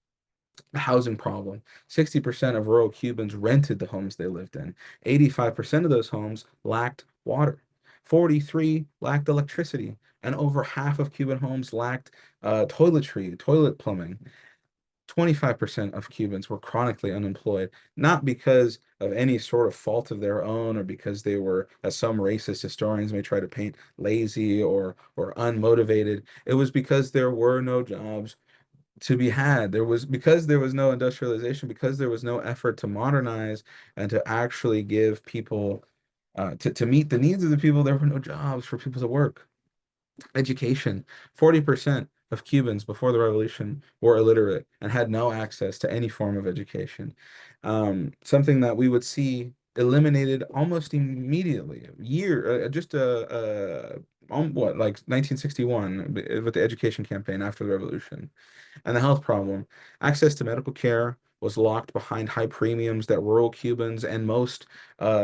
The housing problem. 60% of rural Cubans rented the homes they lived in. 85% of those homes lacked water. 43 lacked electricity, and over half of Cuban homes lacked toilet plumbing. 25% of Cubans were chronically unemployed, not because of any sort of fault of their own or because they were, as some racist historians may try to paint, lazy or unmotivated. It was because there were no jobs to be had. Because there was no industrialization, because there was no effort to modernize and to actually give people to meet the needs of the people, there were no jobs for people to work. Education. 40% of Cubans before the revolution were illiterate and had no access to any form of education. Something that we would see eliminated almost immediately. Like 1961 with the education campaign after the revolution. And the health problem. Access to medical care was locked behind high premiums that rural Cubans and most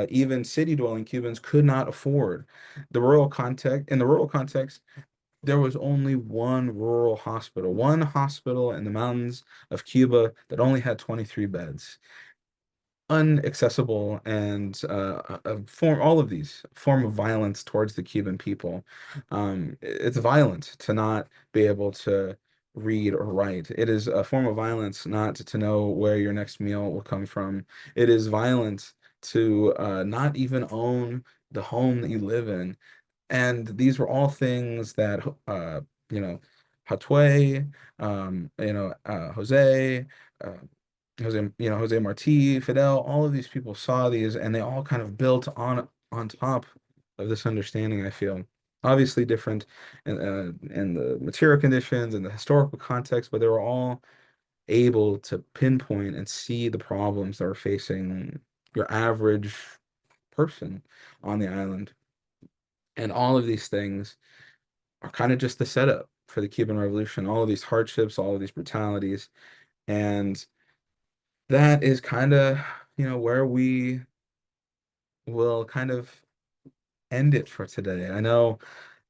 even city-dwelling Cubans could not afford. In the rural context, there was only one hospital in the mountains of Cuba that only had 23 beds. Unaccessible and all of these form of violence towards the Cuban people. It's violent to not be able to read or write. It is a form of violence not to know where your next meal will come from. It is violent to not even own the home that you live in. And these were all things that you know, Hatuey, Jose, uh, Jose Marti, Fidel, all of these people saw these and they all kind of built on top of this understanding, I feel. Obviously different in the material conditions and the historical context, but they were all able to pinpoint and see the problems that were facing your average person on the island. And all of these things are kind of just the setup for the Cuban Revolution, all of these hardships, all of these brutalities. And that is kind of, where we will kind of end it for today. I know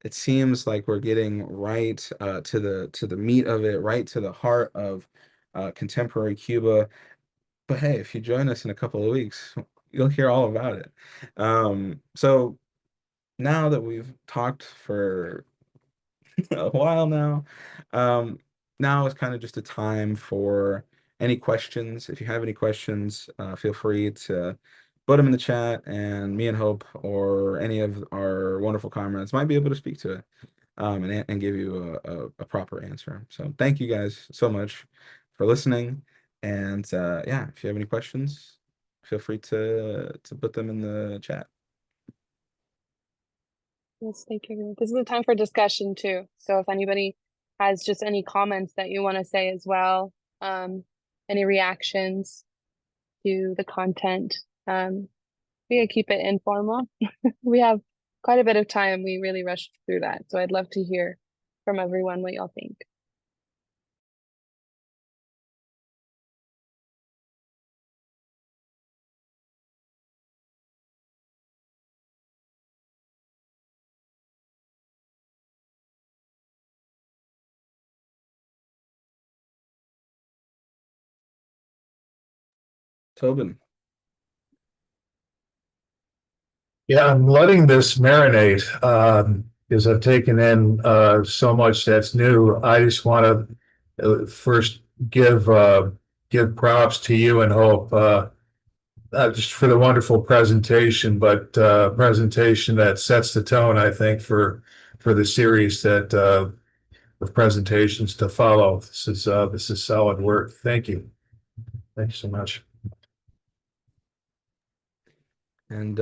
it seems like we're getting right to the meat of it, right to the heart of contemporary Cuba. But hey, if you join us in a couple of weeks, you'll hear all about it. So now that we've talked for a while now. Um, Now is kind of just a time for any questions. If you have any questions, feel free to put them in the chat, and me and Hope or any of our wonderful comrades might be able to speak to it and give you a proper answer. So thank you guys so much for listening. And yeah, if you have any questions, feel free to put them in the chat. Yes, thank you. This is a time for discussion too. So if anybody has just any comments that you want to say as well, any reactions to the content, we can keep it informal. We have quite a bit of time. We really rushed through that. So I'd love to hear from everyone what y'all think. Tobin. Yeah, I'm letting this marinate because I've taken in so much that's new. I just want to first give props to you and Hope just for the wonderful presentation, but presentation that sets the tone, I think, for the series that of presentations to follow. This is solid work. Thank you. Thank you so much. And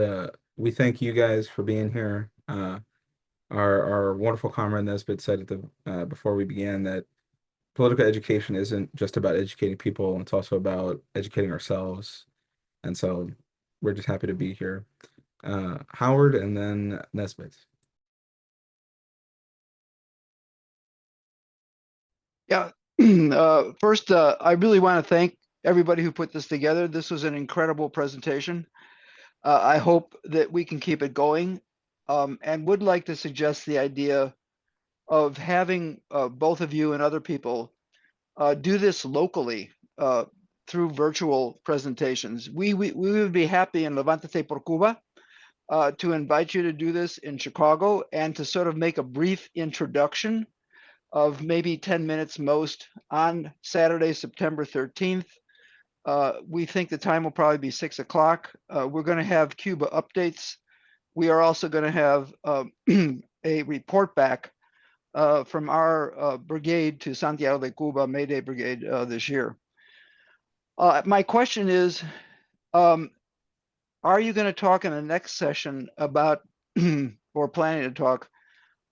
we thank you guys for being here. Our wonderful comrade Nesbitt said at the before we began that political education isn't just about educating people, it's also about educating ourselves. And so we're just happy to be here. Howard and then Nesbitt. Yeah. First, I really want to thank everybody who put this together. This was an incredible presentation. I hope that we can keep it going, and would like to suggest the idea of having both of you and other people do this locally through virtual presentations. We would be happy in Levántate por Cuba to invite you to do this in Chicago and to sort of make a brief introduction of maybe 10 minutes most on Saturday, September 13th. We think the time will probably be 6 o'clock. We're going to have Cuba updates. We are also going to have a report back from our brigade to Santiago de Cuba, Mayday Brigade this year. My question is, are you going to talk in the next session about, or planning to talk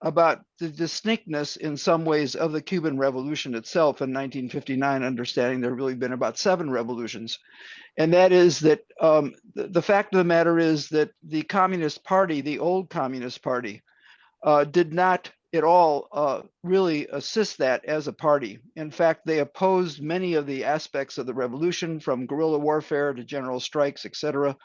about the distinctness in some ways of the Cuban Revolution itself in 1959, understanding there have really been about 7 revolutions. And that is that the fact of the matter is that the Communist Party, the old Communist Party, did not at all really assist that as a party. In fact, they opposed many of the aspects of the revolution, from guerrilla warfare to general strikes, etc.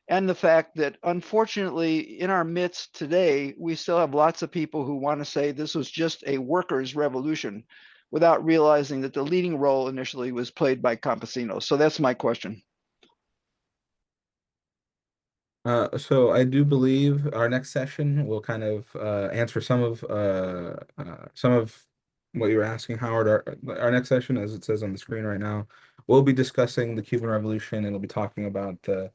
And the fact that, unfortunately, in our midst today, we still have lots of people who want to say this was just a workers' revolution without realizing that the leading role initially was played by campesinos. So that's my question. So I do believe our next session will kind of answer some of what you were asking, Howard. Our next session, as it says on the screen right now, we'll be discussing the Cuban Revolution, and we'll be talking about the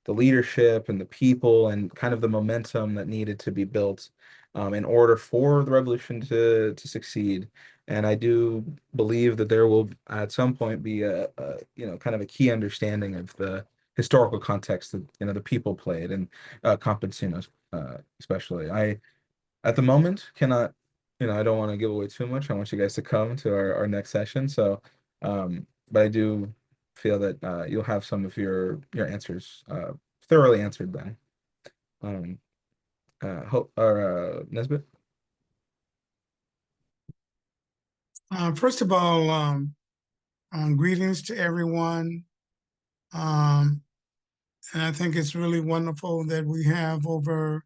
leadership and the people and kind of the momentum that needed to be built in order for the revolution to succeed. And I do believe that there will at some point be a kind of a key understanding of the historical context that the people played and campesinos especially. I at the moment cannot I don't want to give away too much. I want you guys to come to our next session. So but I do feel that you'll have some of your answers thoroughly answered then. Hope or Nesbitt. First of all, greetings to everyone. And I think it's really wonderful that we have over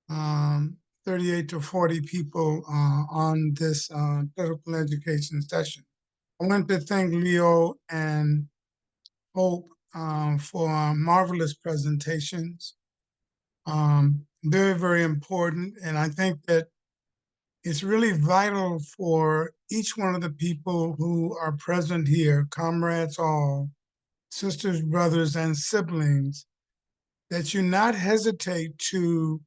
38 to 40 people on this political education session. I want to thank Leo and Hope for marvelous presentations. Very, very important. And I think that it's really vital for each one of the people who are present here, comrades all, sisters, brothers, and siblings, that you not hesitate to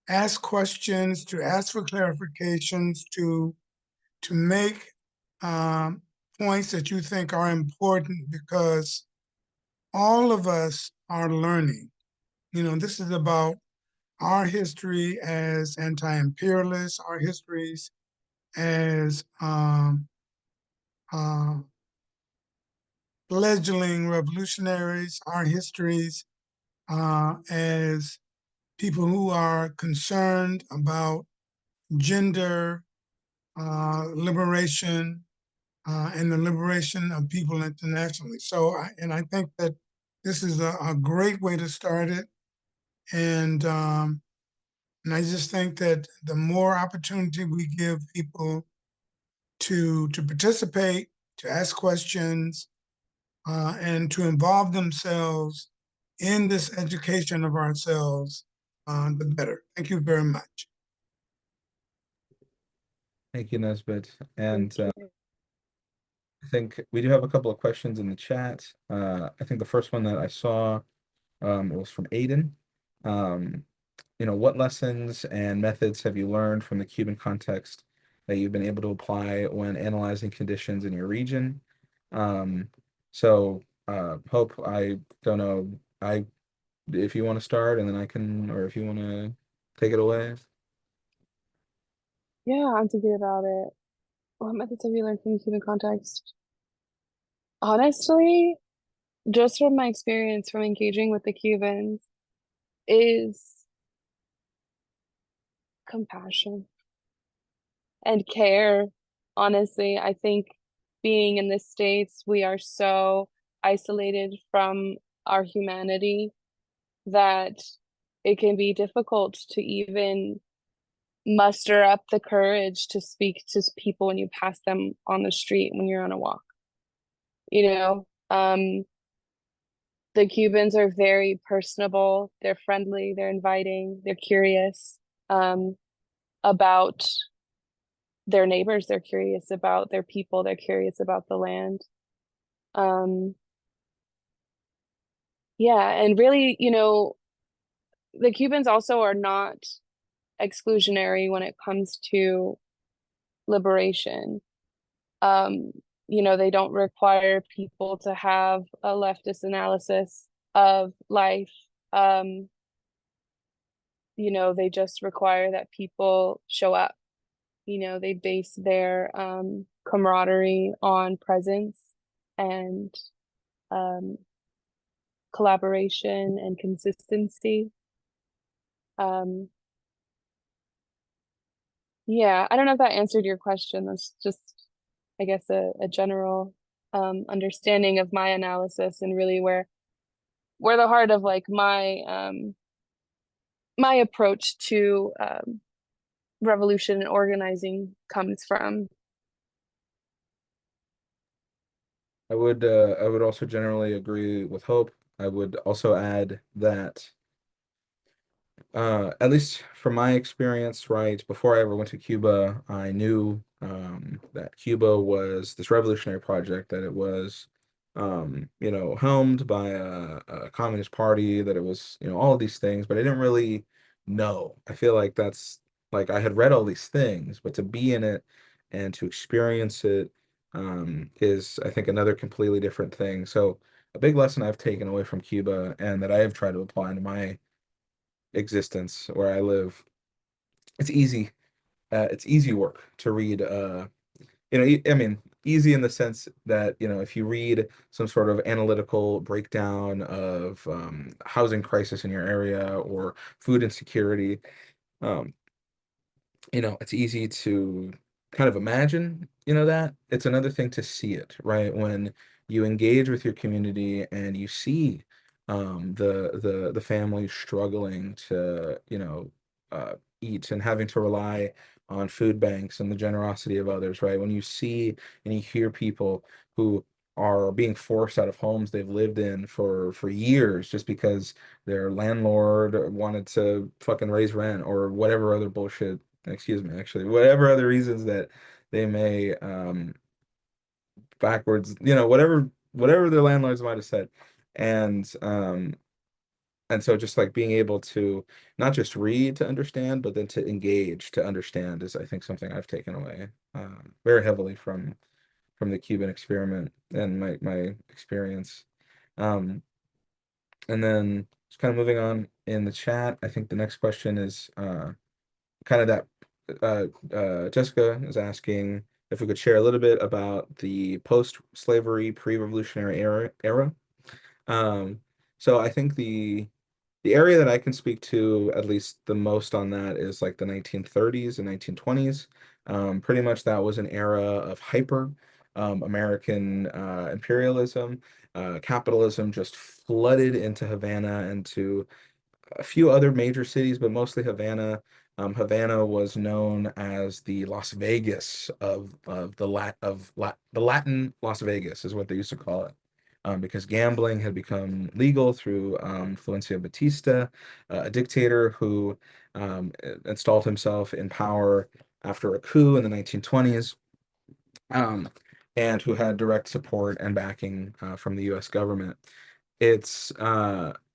ask questions, to ask for clarifications, to make points that you think are important, because all of us are learning. This is about our history as anti-imperialists, our histories as fledgling revolutionaries, our histories as people who are concerned about gender liberation and the liberation of people internationally. So, I think that this is a great way to start it. And I just think that the more opportunity we give people to participate, to ask questions, and to involve themselves in this education of ourselves, the better. Thank you very much. Thank you, Nesbit. Thank And you. I think we do have a couple of questions in the chat. I think the first one that I saw was from Aiden. Um, what lessons and methods have you learned from the Cuban context that you've been able to apply when analyzing conditions in your region? Um, Hope, I don't know, if you want to start and then I can, or if you want to take it away. Yeah, I'm thinking about it. What methods have you learned from the Cuban context? Honestly, just from my experience from engaging with the Cubans, is compassion and care. Honestly, I think being in the States, we are so isolated from our humanity that it can be difficult to even muster up the courage to speak to people when you pass them on the street when you're on a walk. You know, the Cubans are very personable, they're friendly, they're inviting, they're curious about their neighbors, they're curious about their people, they're curious about the land. Um, yeah, and really, the Cubans also are not exclusionary when it comes to liberation. Um, they don't require people to have a leftist analysis of life. They just require that people show up. They base their camaraderie on presence and um, collaboration and consistency. Um, yeah, I don't know if that answered your question. That's just, I guess, a general understanding of my analysis and really where the heart of like my approach to revolution and organizing comes from. I would also generally agree with Hope. I would also add that at least from my experience, right, before I ever went to Cuba, I knew that Cuba was this revolutionary project, that it was, helmed by a communist party, that it was, all of these things, but I didn't really know. I feel like that's like I had read all these things, but to be in it and to experience it is, I think, another completely different thing. So a big lesson I've taken away from Cuba and that I have tried to apply into my existence where I live. It's easy. It's easy work to read. I mean, easy in the sense that, if you read some sort of analytical breakdown of housing crisis in your area or food insecurity, um, it's easy to kind of imagine, that. It's another thing to see it, right? When you engage with your community and you see the family struggling to, eat and having to rely on food banks and the generosity of others, right? When you see and you hear people who are being forced out of homes they've lived in for years just because their landlord wanted to fucking raise rent or whatever other bullshit, excuse me, actually, whatever other reasons that they may backwards, whatever their landlords might have said. And and so just like being able to not just read to understand, but then to engage to understand is, I think, something I've taken away very heavily from the Cuban experiment and my experience. Um, and then just kind of moving on in the chat, I think the next question is kind of that Jessica is asking if we could share a little bit about the post-slavery, pre-revolutionary era. Um, so I think the area that I can speak to at least the most on that is like the 1930s and 1920s. Pretty much that was an era of hyper American imperialism. Capitalism just flooded into Havana and to a few other major cities, but mostly Havana. Havana was known as the Las Vegas of the Latin Las Vegas is what they used to call it. because gambling had become legal through Florencio Batista, a dictator who installed himself in power after a coup in the 1920s, um, and who had direct support and backing from the US government. It's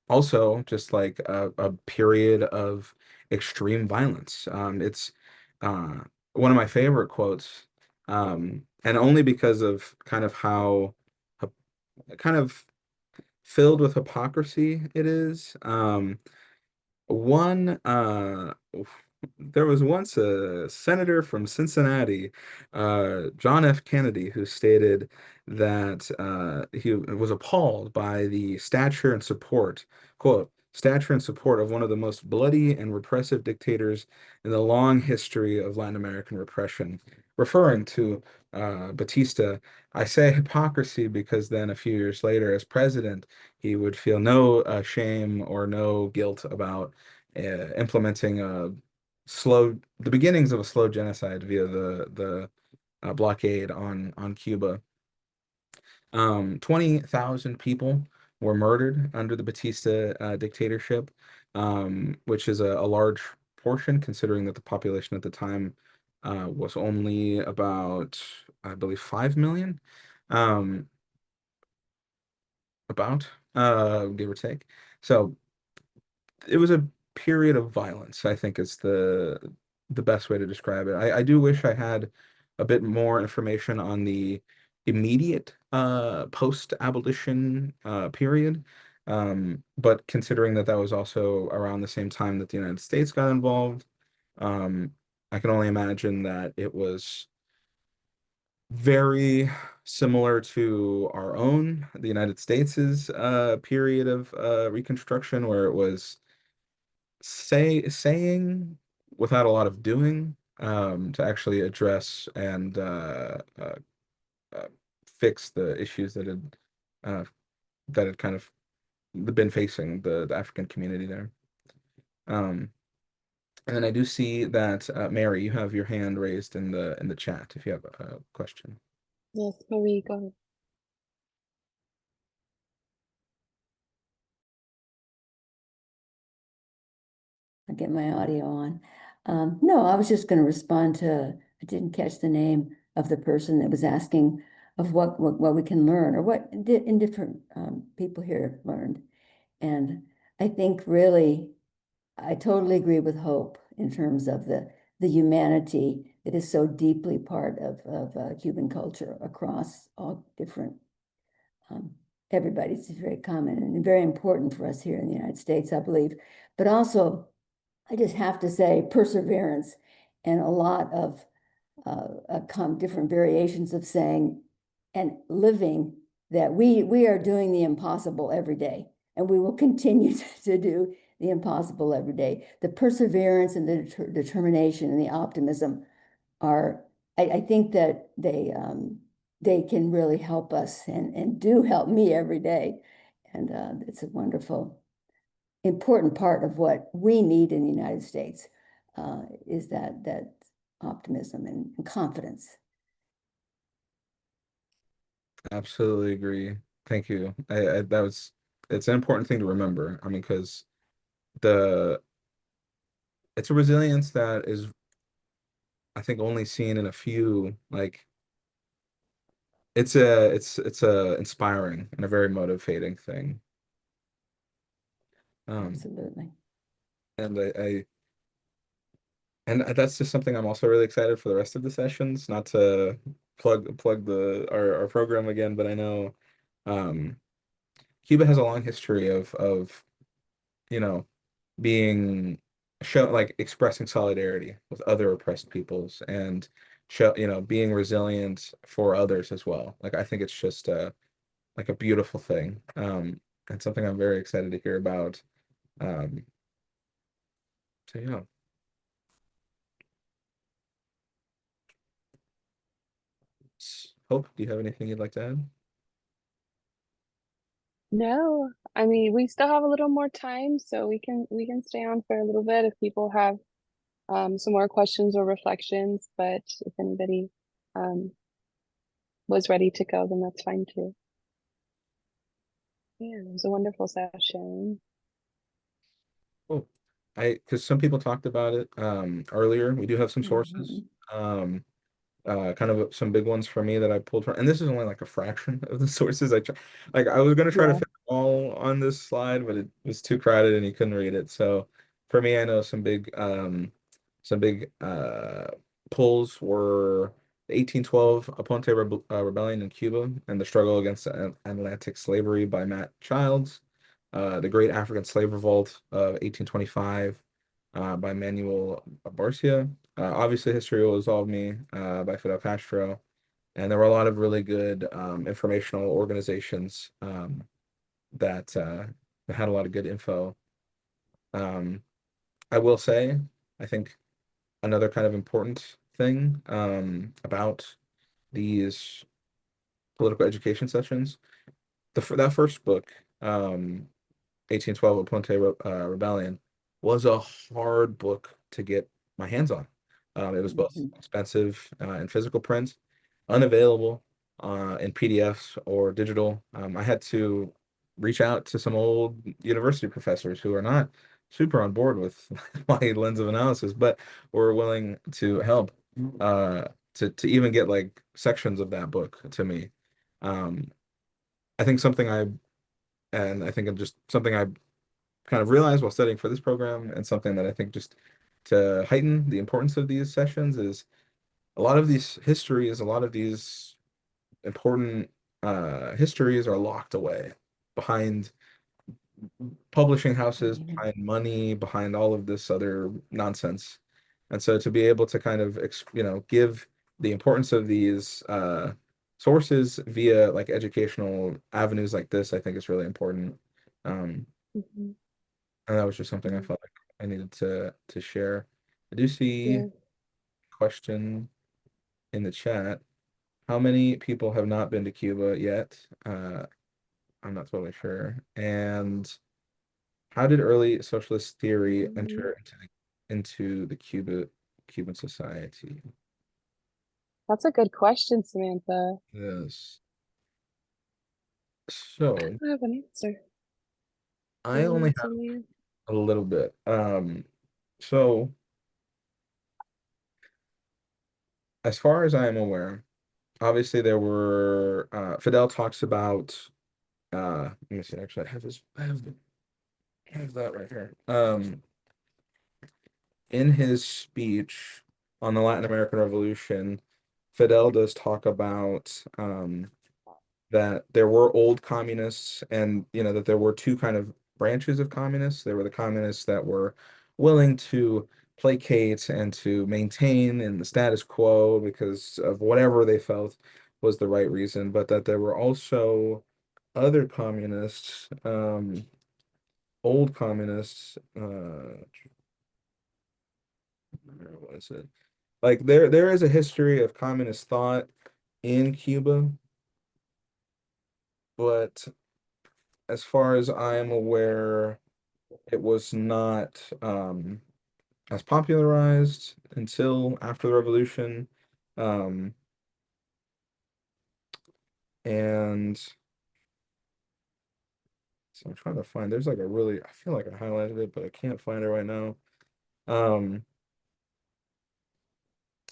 also just like a period of extreme violence. It's uh, one of my favorite quotes, and only because of kind of how kind of filled with hypocrisy it is. One there was once a senator from Cincinnati, John F. Kennedy, who stated that he was appalled by the stature and support, quote, stature and support of one of the most bloody and repressive dictators in the long history of Latin American repression, referring to Batista. I say hypocrisy because then a few years later, as president, he would feel no shame or no guilt about implementing the beginnings of a slow genocide via the blockade on Cuba. 20,000 people were murdered under the Batista dictatorship, which is a large portion considering that the population at the time was only about, I believe, 5 million, um, about, give or take. So it was a period of violence, I think is the best way to describe it. I do wish I had a bit more information on the immediate post-abolition period. But considering that that was also around the same time that the United States got involved, um, I can only imagine that it was very similar to our own, the United States's period of Reconstruction, where it was saying without a lot of doing, to actually address and uh, fix the issues uh, that had kind of been facing the African community there. Um, and then I do see that Mary, you have your hand raised in the chat if you have a question. Yes, Marie, go ahead. I'll get my audio on. No, I was just going to respond to, I didn't catch the name of the person that was asking of what we can learn or what indifferent people here learned. And I think really, I totally agree with Hope in terms of the humanity that is so deeply part of Cuban culture across all different, everybody's very common and very important for us here in the United States, I believe. But also, I just have to say perseverance and a lot of different variations of saying and living that we are doing the impossible every day, and we will continue to do the impossible every day. The perseverance and the determination and the optimism are, I think that they can really help us and do help me every day. And it's a wonderful, important part of what we need in the United States is that optimism and confidence. Absolutely agree. Thank you. It's an important thing to remember. I mean, because the it's a resilience that is, I think, only seen in a few, like it's a inspiring and a very motivating thing. Absolutely. And and that's just something I'm also really excited for the rest of the sessions. Not to plug our program again, but I know um, Cuba has a long history of you know being show like expressing solidarity with other oppressed peoples and being resilient for others as well. Like I think it's just like a beautiful thing. And something I'm very excited to hear about. Um, so yeah. Hope, do you have anything you'd like to add? No, I mean, we still have a little more time, so we can stay on for a little bit if people have some more questions or reflections, but if anybody um was ready to go, then that's fine too. Yeah, it was a wonderful session. Cool. Because some people talked about it earlier. We do have some sources. Mhm. Um, kind of some big ones for me that I pulled from, and this is only like a fraction of the sources like I was gonna try to Yeah. fit them all on this slide, but it was too crowded and you couldn't read it. So for me, I know some big pulls were the 1812 Rebellion in Cuba and the struggle against Atlantic slavery by Matt Childs, the Great African Slave Revolt of 1825 by Manuel Barcia. Obviously, History Will Absolve Me by Fidel Castro. And there were a lot of really good informational organizations that had a lot of good info. Um, I will say, I think another kind of important thing about these political education sessions, that first book, 1812 Rebellion, was a hard book to get my hands on. It was both Mhm. expensive in physical print, unavailable in PDFs or digital. I had to reach out to some old university professors who are not super on board with my lens of analysis, but were willing to help to even get like sections of that book to me. Um, I think something I and I think I'm just something I kind of realized while studying for this program, and something that I think just to heighten the importance of these sessions is a lot of these important histories are locked away behind publishing houses, Yeah. behind money, behind all of this other nonsense. And so to be able to kind of give the importance of these sources via like educational avenues like this, I think is really important. Um, Mhm. and that was just something I Yeah. felt like I needed to share. I do see Yeah. a question in the chat. How many people have not been to Cuba yet? I'm not totally sure. And how did early socialist theory Mhm. enter into the Cuban society? That's a good question, Samantha. Yes. I So don't have an answer. Do I you have an only answer, have Leah? a little bit. So as far as I am aware, obviously there were Fidel talks about let me see, actually I have that right here. In his speech on the Latin American Revolution, Fidel does talk about that there were old communists, and that there were two kind of branches of communists. There were the communists that were willing to placate and to maintain in the status quo because of whatever they felt was the right reason, but that there were also other communists, old communists, where was it? Like there is a history of communist thought in Cuba, but as far as I am aware, it was not as popularized until after the revolution. Um, and so I'm trying to find, there's like I feel like I highlighted it, but I can't find it right now. Um,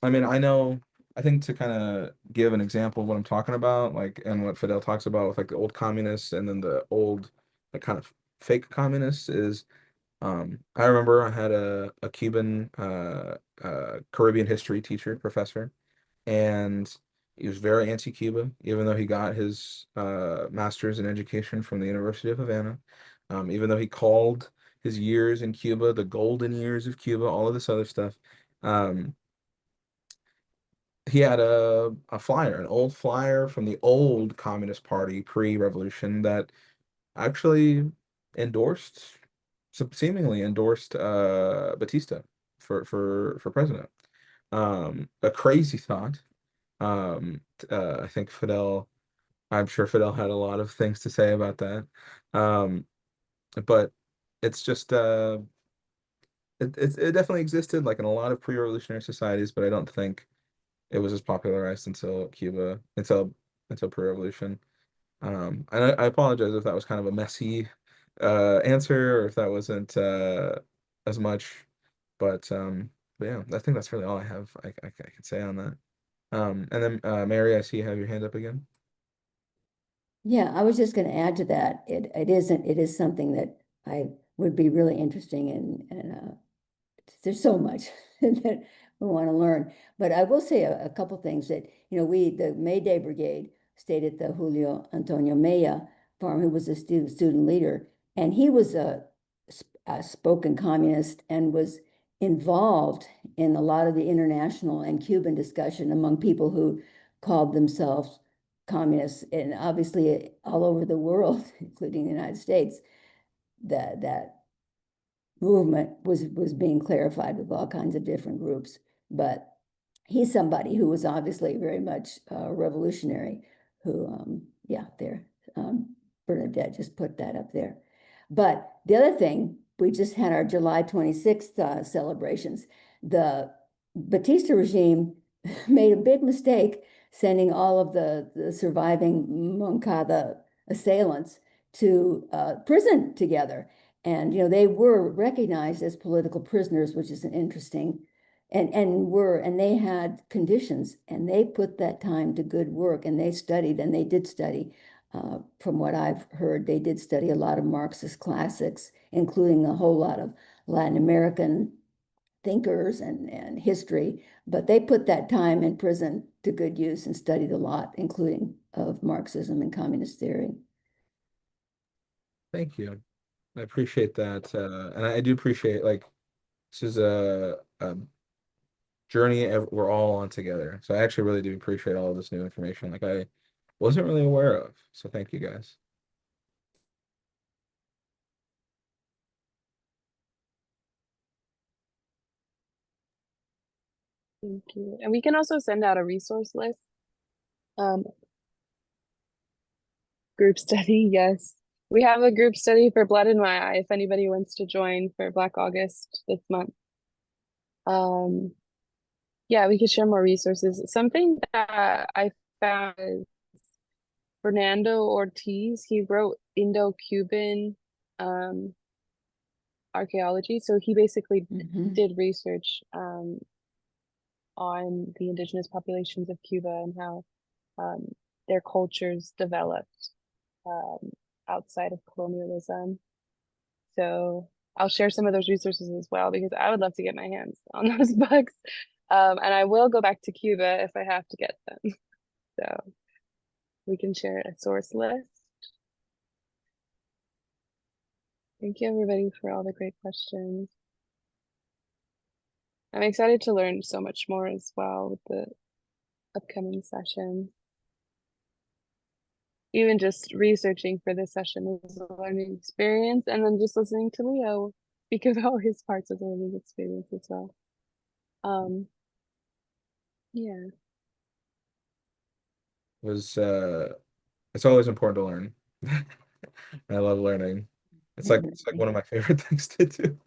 I mean, I think to kind of give an example of what I'm talking about, like, and what Fidel talks about with like the old communists and then the old, like, kind of fake communists is, I remember I had a Cuban, Caribbean history teacher, professor, and he was very anti-Cuba, even though he got his master's in education from the University of Havana, even though he called his years in Cuba the golden years of Cuba, all of this other stuff. Um, he had a flyer, an old flyer from the old Communist Party pre-revolution that actually endorsed, seemingly endorsed Batista for president. A crazy thought. I think I'm sure Fidel had a lot of things to say about that. Um, but it's just it definitely existed like in a lot of pre-revolutionary societies, but I don't think it was as popularized until Cuba, until pre-revolution. And I apologize if that was kind of a messy answer or if that wasn't as much, but yeah, I think that's really all I have I can say on that. And then Mary, I see you have your hand up again. Yeah, I was just going to add to that. It is something that I would be really interesting in, and there's so much that we want to learn. But I will say a couple things that, the May Day Brigade stayed at the Julio Antonio Mella farm, who was a student leader, and he was a spoken communist and was involved in a lot of the international and Cuban discussion among people who called themselves communists, and obviously all over the world, including the United States, that movement was being clarified with all kinds of different groups. But he's somebody who was obviously very much revolutionary, who, yeah, there, Bernadette just put that up there. But the other thing, we just had our July 26th celebrations. The Batista regime made a big mistake sending all of the surviving Moncada assailants to prison together. And they were recognized as political prisoners, which is an interesting, and they had conditions, and they put that time to good work, and they studied, and they did study. From what I've heard, they did study a lot of Marxist classics, including a whole lot of Latin American thinkers and history, but they put that time in prison to good use and studied a lot, including of Marxism and communist theory. Thank you. I appreciate that. And I do appreciate like this is a journey we're all on together. So I actually really do appreciate all of this new information. Like I wasn't really aware of. So thank you guys. Thank you. And we can also send out a resource list. Group study, yes. We have a group study for Blood in My Eye if anybody wants to join for Black August this month. Yeah, we could share more resources. Something that I found is Fernando Ortiz. He wrote Indo-Cuban archaeology. So he basically did research on the indigenous populations of Cuba and how their cultures developed outside of colonialism. So I'll share some of those resources as well, because I would love to get my hands on those books. And I will go back to Cuba if I have to get them. So we can share a source list. Thank you, everybody, for all the great questions. I'm excited to learn so much more as well with the upcoming session. Even just researching for this session is a learning experience, and then just listening to Leo speak about his parts of the learning experience as well. Yeah. It was it's always important to learn. I love learning. It's like one of my favorite things to do.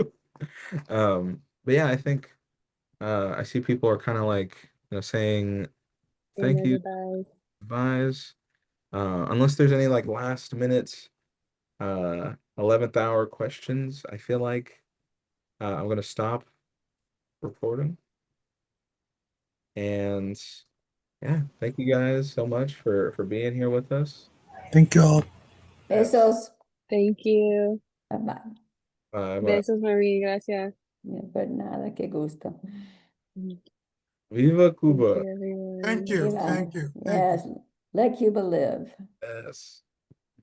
But yeah, I think I see people are kind of like saying thank you, advise. Unless there's any like last minute 11th hour questions, I feel like I'm gonna stop recording. And yeah, thank you guys so much for being here with us. Thank you all. Besos. Thank you. Bye-bye. Bye. Besos, Marie. Gracias. Pues nada, qué gusto. Viva Cuba. Thank you, everyone. Thank you. Viva. Thank you. Yes, let Cuba live. Yes.